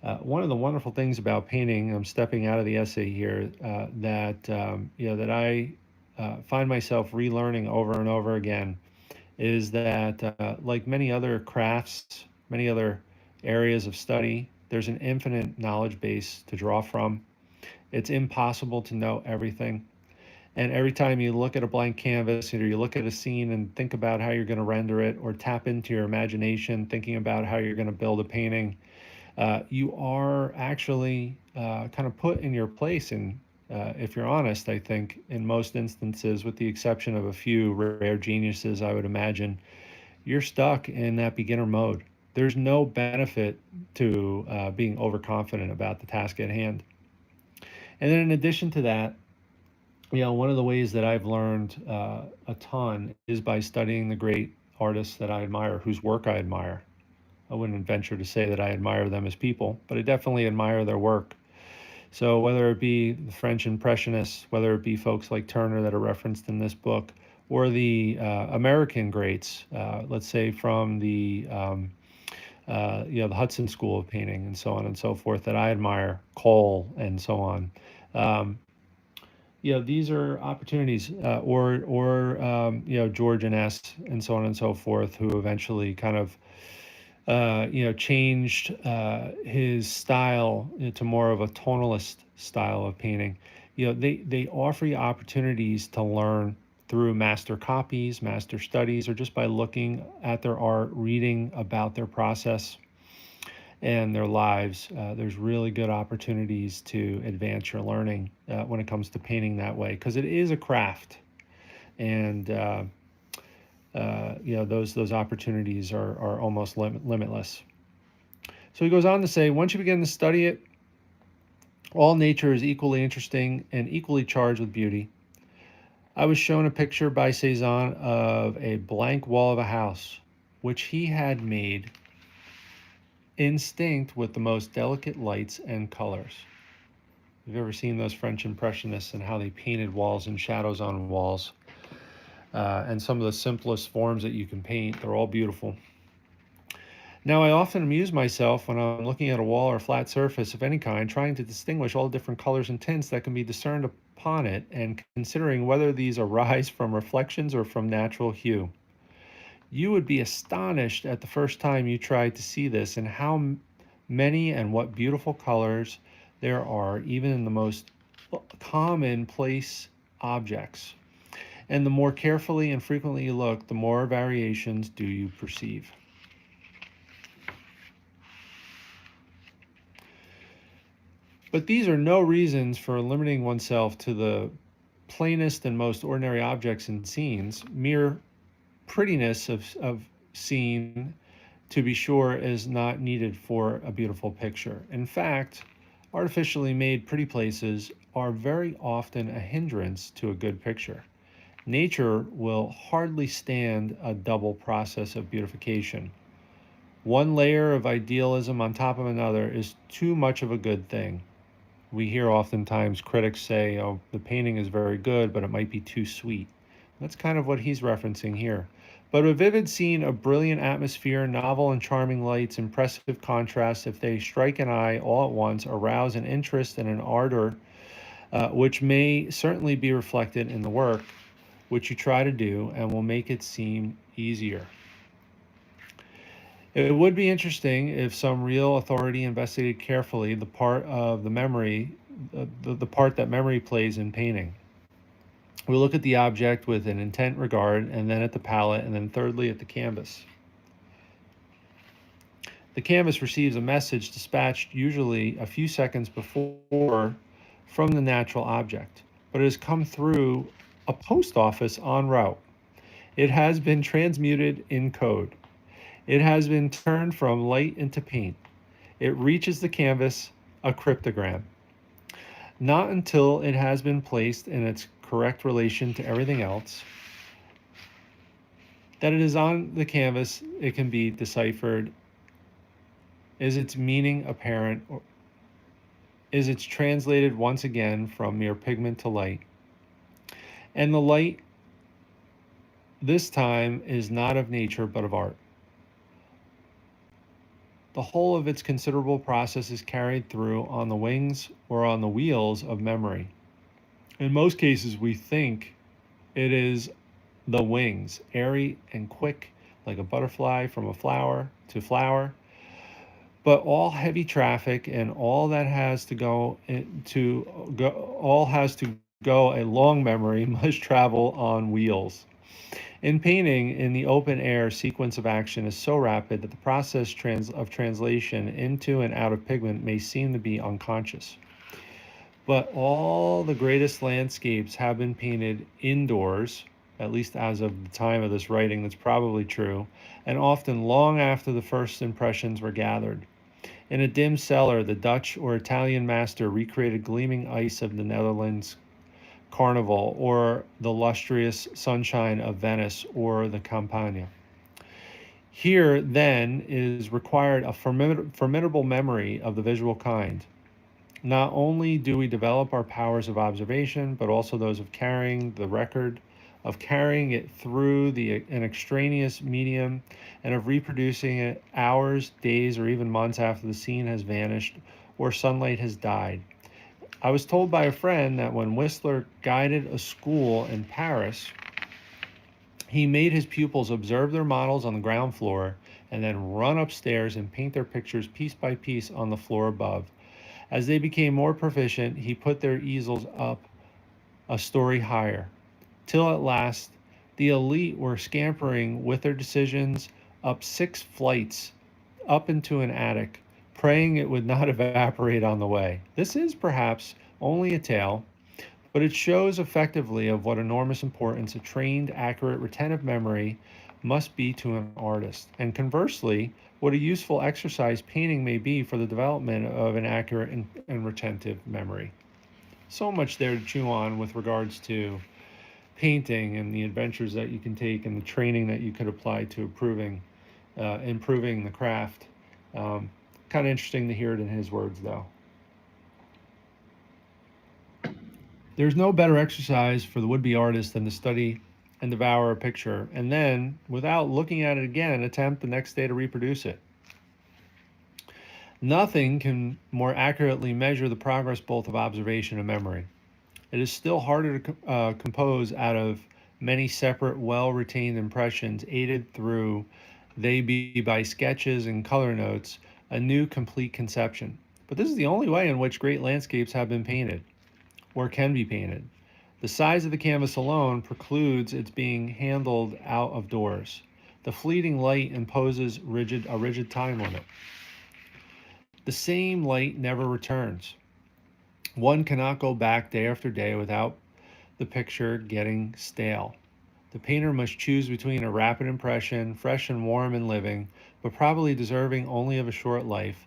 One of the wonderful things about painting, I'm stepping out of the essay here, that I find myself relearning over and over again, is that like many other crafts, many other areas of study, there's an infinite knowledge base to draw from. It's impossible to know everything. And every time you look at a blank canvas or you look at a scene and think about how you're going to render it, or tap into your imagination thinking about how you're going to build a painting, you are actually kind of put in your place. And if you're honest, I think in most instances, with the exception of a few rare geniuses, I would imagine, you're stuck in that beginner mode. There's no benefit to being overconfident about the task at hand. And then in addition to that, one of the ways that I've learned a ton is by studying the great artists that I admire, whose work I admire. I wouldn't venture to say that I admire them as people, but I definitely admire their work. So whether it be the French Impressionists, whether it be folks like Turner that are referenced in this book, or the American greats, let's say from the Hudson School of Painting and so on and so forth, that I admire, Cole and so on. These are opportunities, or George Inness and so on and so forth, who eventually kind of changed his style to more of a tonalist style of painting. They offer you opportunities to learn through master copies, master studies, or just by looking at their art, reading about their process and their lives. There's really good opportunities to advance your learning when it comes to painting that way, because it is a craft. and those opportunities are almost limitless. So he goes on to say, once you begin to study it, all nature is equally interesting and equally charged with beauty. I was shown a picture by Cezanne of a blank wall of a house, which he had made instinct with the most delicate lights and colors. You've ever seen those French Impressionists and how they painted walls and shadows on walls? And some of the simplest forms that you can paint, they're all beautiful. Now, I often amuse myself when I'm looking at a wall or a flat surface of any kind, trying to distinguish all the different colors and tints that can be discerned upon it and considering whether these arise from reflections or from natural hue. You would be astonished at the first time you tried to see this and how many and what beautiful colors there are, even in the most commonplace objects. And the more carefully and frequently you look, the more variations do you perceive. But these are no reasons for limiting oneself to the plainest and most ordinary objects and scenes. Mere prettiness of scene, to be sure, is not needed for a beautiful picture. In fact, artificially made pretty places are very often a hindrance to a good picture. Nature will hardly stand a double process of beautification. One layer of idealism on top of another is too much of a good thing. We hear oftentimes critics say, oh, the painting is very good, but it might be too sweet. That's kind of what he's referencing here. But a vivid scene of brilliant atmosphere, novel and charming lights, impressive contrasts, if they strike an eye all at once, arouse an interest and an ardor, which may certainly be reflected in the work which you try to do and will make it seem easier. It would be interesting if some real authority investigated carefully the part of the memory, the part that memory plays in painting. We look at the object with an intent regard, and then at the palette, and then thirdly at the canvas. The canvas receives a message dispatched usually a few seconds before from the natural object, but it has come through a post office en route. It has been transmuted in code. It has been turned from light into paint. It reaches the canvas, a cryptogram. Not until it has been placed in its correct relation to everything else, that it is on the canvas, it can be deciphered. Is its meaning apparent? Or is it translated once again from mere pigment to light? And the light this time is not of nature but of art. The whole of its considerable process is carried through on the wings or on the wheels of memory. In most cases, we think it is the wings, airy and quick, like a butterfly from a flower to flower. But all heavy traffic and all that has to go a long memory must travel on wheels. In painting, in the open air, sequence of action is so rapid that the process of translation into and out of pigment may seem to be unconscious. But all the greatest landscapes have been painted indoors, at least as of the time of this writing, that's probably true, and often long after the first impressions were gathered. In a dim cellar, the Dutch or Italian master recreated gleaming ice of the Netherlands Carnival, or the lustrous sunshine of Venice or the Campagna. Here, then, is required a formidable memory of the visual kind. Not only do we develop our powers of observation, but also those of carrying the record, of carrying it through an extraneous medium, and of reproducing it hours, days, or even months after the scene has vanished or sunlight has died. I was told by a friend that when Whistler guided a school in Paris, he made his pupils observe their models on the ground floor and then run upstairs and paint their pictures piece by piece on the floor above. As they became more proficient, he put their easels up a story higher, till at last the elite were scampering with their decisions up 6 flights, up into an attic, praying it would not evaporate on the way. This is perhaps only a tale, but it shows effectively of what enormous importance a trained, accurate, retentive memory must be to an artist, and conversely, what a useful exercise painting may be for the development of an accurate and retentive memory. So much there to chew on with regards to painting and the adventures that you can take and the training that you could apply to improving the craft. Um, kind of interesting to hear it in his words, though. There's no better exercise for the would-be artist than to study and devour a picture, and then, without looking at it again, attempt the next day to reproduce it. Nothing can more accurately measure the progress both of observation and memory. It is still harder to compose out of many separate, well retained impressions, aided through they be by sketches and color notes, a new complete conception. But this is the only way in which great landscapes have been painted, or can be painted. The size of the canvas alone precludes its being handled out of doors. The fleeting light imposes a rigid time limit. The same light never returns. One cannot go back day after day without the picture getting stale. The painter must choose between a rapid impression, fresh and warm and living, but probably deserving only of a short life,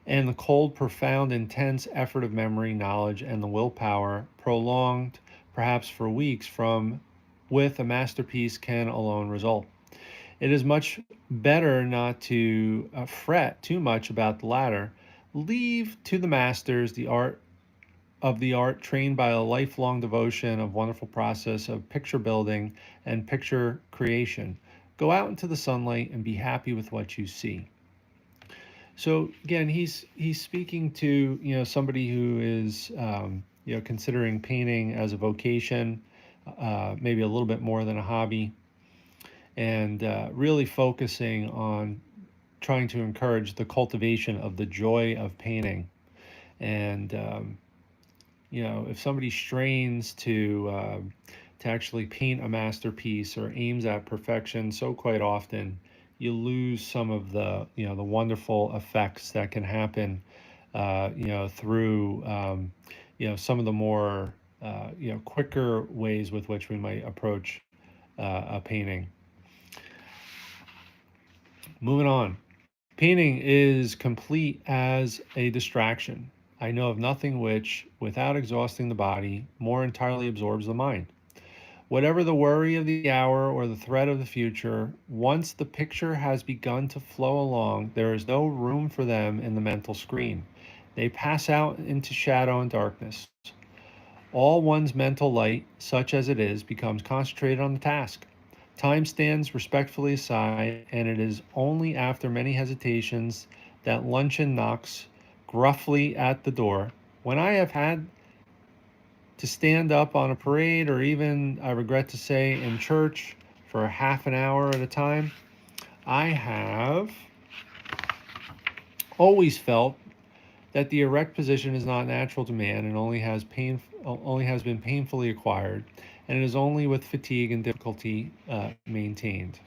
and the cold, profound, intense effort of memory, knowledge, and the willpower, prolonged perhaps for weeks, from with a masterpiece can alone result. It is much better not to fret too much about the latter. Leave to the masters the art trained by a lifelong devotion of wonderful process of picture building and picture creation. Go out into the sunlight and be happy with what you see. So again, he's speaking to somebody who is considering painting as a vocation, maybe a little bit more than a hobby, and really focusing on trying to encourage the cultivation of the joy of painting. And if somebody strains to actually paint a masterpiece or aims at perfection, so quite often you lose some of the wonderful effects that can happen, through some of the more quicker ways with which we might approach a painting. Moving on. Painting is complete as a distraction. I know of nothing which, without exhausting the body, more entirely absorbs the mind. Whatever the worry of the hour or the threat of the future, once the picture has begun to flow along, there is no room for them in the mental screen. They pass out into shadow and darkness. All one's mental light, such as it is, becomes concentrated on the task. Time stands respectfully aside, and it is only after many hesitations that luncheon knocks gruffly at the door. When I have had to stand up on a parade, or even, I regret to say, in church for half an hour at a time, I have always felt that the erect position is not natural to man and only has been painfully acquired, and it is only with fatigue and difficulty maintained.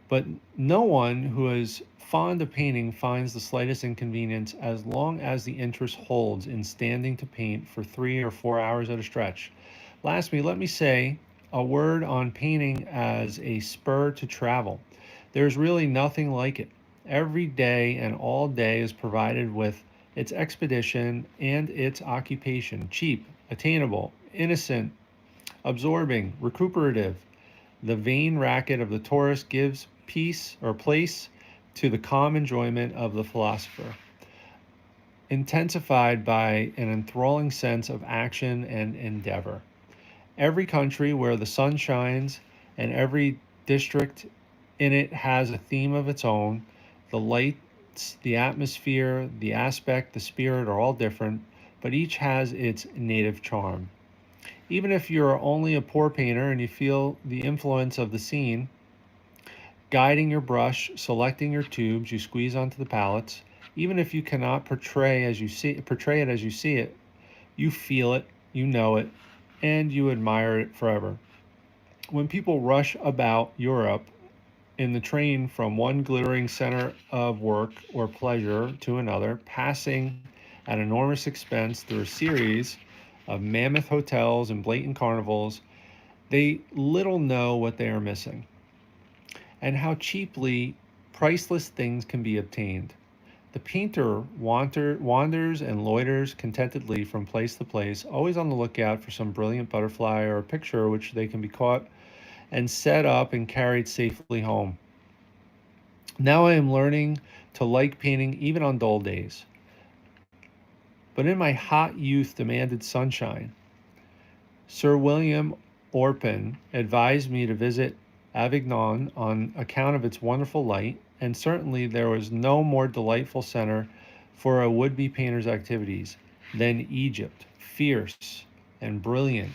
But no one who is fond of painting finds the slightest inconvenience as long as the interest holds in standing to paint for 3 or 4 hours at a stretch. Lastly, let me say a word on painting as a spur to travel. There's really nothing like it. Every day and all day is provided with its expedition and its occupation, cheap, attainable, innocent, absorbing, recuperative. The vain racket of the tourist gives peace or place to the calm enjoyment of the philosopher, intensified by an enthralling sense of action and endeavor. Every country where the sun shines and every district in it has a theme of its own. The lights, the atmosphere, the aspect, the spirit are all different, but each has its native charm. Even if you're only a poor painter and you feel the influence of the scene, guiding your brush, selecting your tubes you squeeze onto the palettes, even if you cannot portray it as you see it, you feel it, you know it, and you admire it forever. When people rush about Europe in the train from one glittering center of work or pleasure to another, passing at enormous expense through a series of mammoth hotels and blatant carnivals, they little know what they are missing and how cheaply priceless things can be obtained. The painter wanders and loiters contentedly from place to place, always on the lookout for some brilliant butterfly or a picture which they can be caught and set up and carried safely home. Now I am learning to like painting even on dull days. But in my hot youth demanded sunshine, Sir William Orpin advised me to visit Avignon on account of its wonderful light, and certainly there was no more delightful center for a would-be painter's activities than Egypt, fierce and brilliant,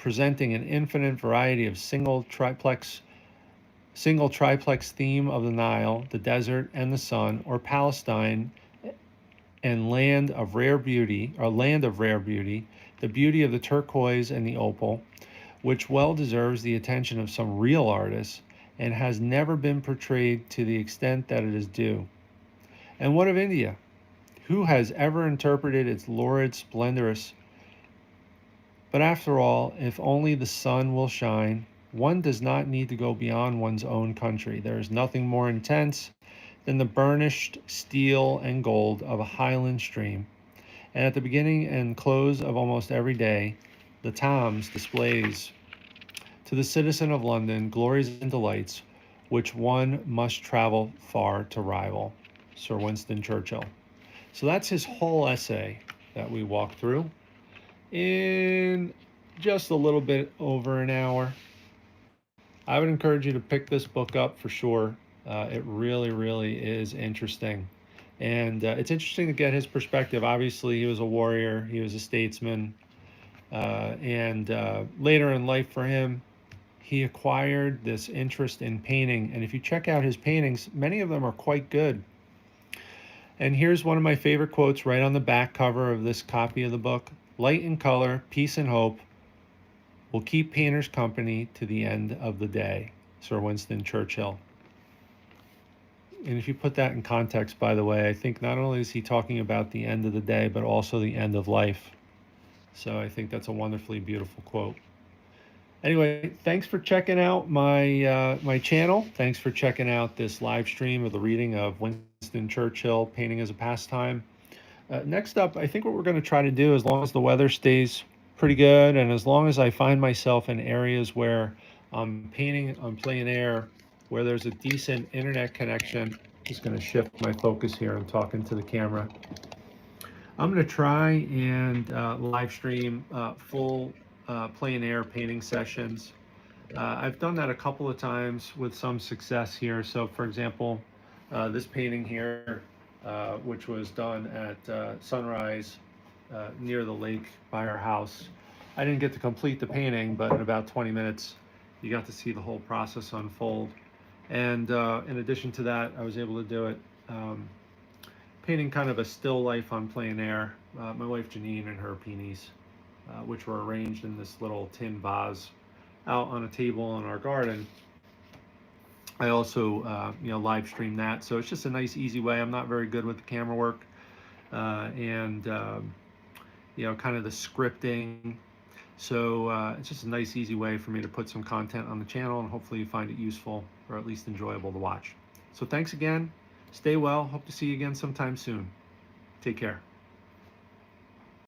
presenting an infinite variety of single triplex theme of the Nile, the desert, and the sun, or Palestine and land of rare beauty, the beauty of the turquoise and the opal, which well deserves the attention of some real artists and has never been portrayed to the extent that it is due. And what of India? Who has ever interpreted its lurid splendorous? But after all, if only the sun will shine, one does not need to go beyond one's own country. There is nothing more intense than the burnished steel and gold of a highland stream. And at the beginning and close of almost every day, the Times displays to the citizen of London glories and delights which one must travel far to rival. Sir Winston Churchill. So that's his whole essay that we walked through in just a little bit over an hour. I would encourage you to pick this book up for sure. It really, really is interesting. And it's interesting to get his perspective. Obviously, he was a warrior, he was a statesman. And later in life for him, he acquired this interest in painting. And if you check out his paintings, many of them are quite good. And here's one of my favorite quotes right on the back cover of this copy of the book. Light and color, peace and hope will keep painters company to the end of the day. Sir Winston Churchill. And if you put that in context, by the way, I think not only is he talking about the end of the day, but also the end of life. So I think that's a wonderfully beautiful quote. Anyway, thanks for checking out my channel. Thanks for checking out this live stream of the reading of Winston Churchill, Painting as a Pastime. Next up, I think what we're going to try to do, as long as the weather stays pretty good, and as long as I find myself in areas where I'm painting on plein air, where there's a decent internet connection, just going to shift my focus here. I'm talking to the camera. I'm going to try and live stream full plein air painting sessions. I've done that a couple of times with some success here. So for example, this painting here, which was done at sunrise near the lake by our house. I didn't get to complete the painting, but in about 20 minutes, you got to see the whole process unfold. And in addition to that, I was able to do it painting kind of a still life on plein air. My wife Janine and her peonies, which were arranged in this little tin vase out on a table in our garden. I also, live stream that. So it's just a nice, easy way. I'm not very good with the camera work and kind of the scripting. So it's just a nice, easy way for me to put some content on the channel, and hopefully you find it useful or at least enjoyable to watch. So thanks again. Stay well. Hope to see you again sometime soon. Take care.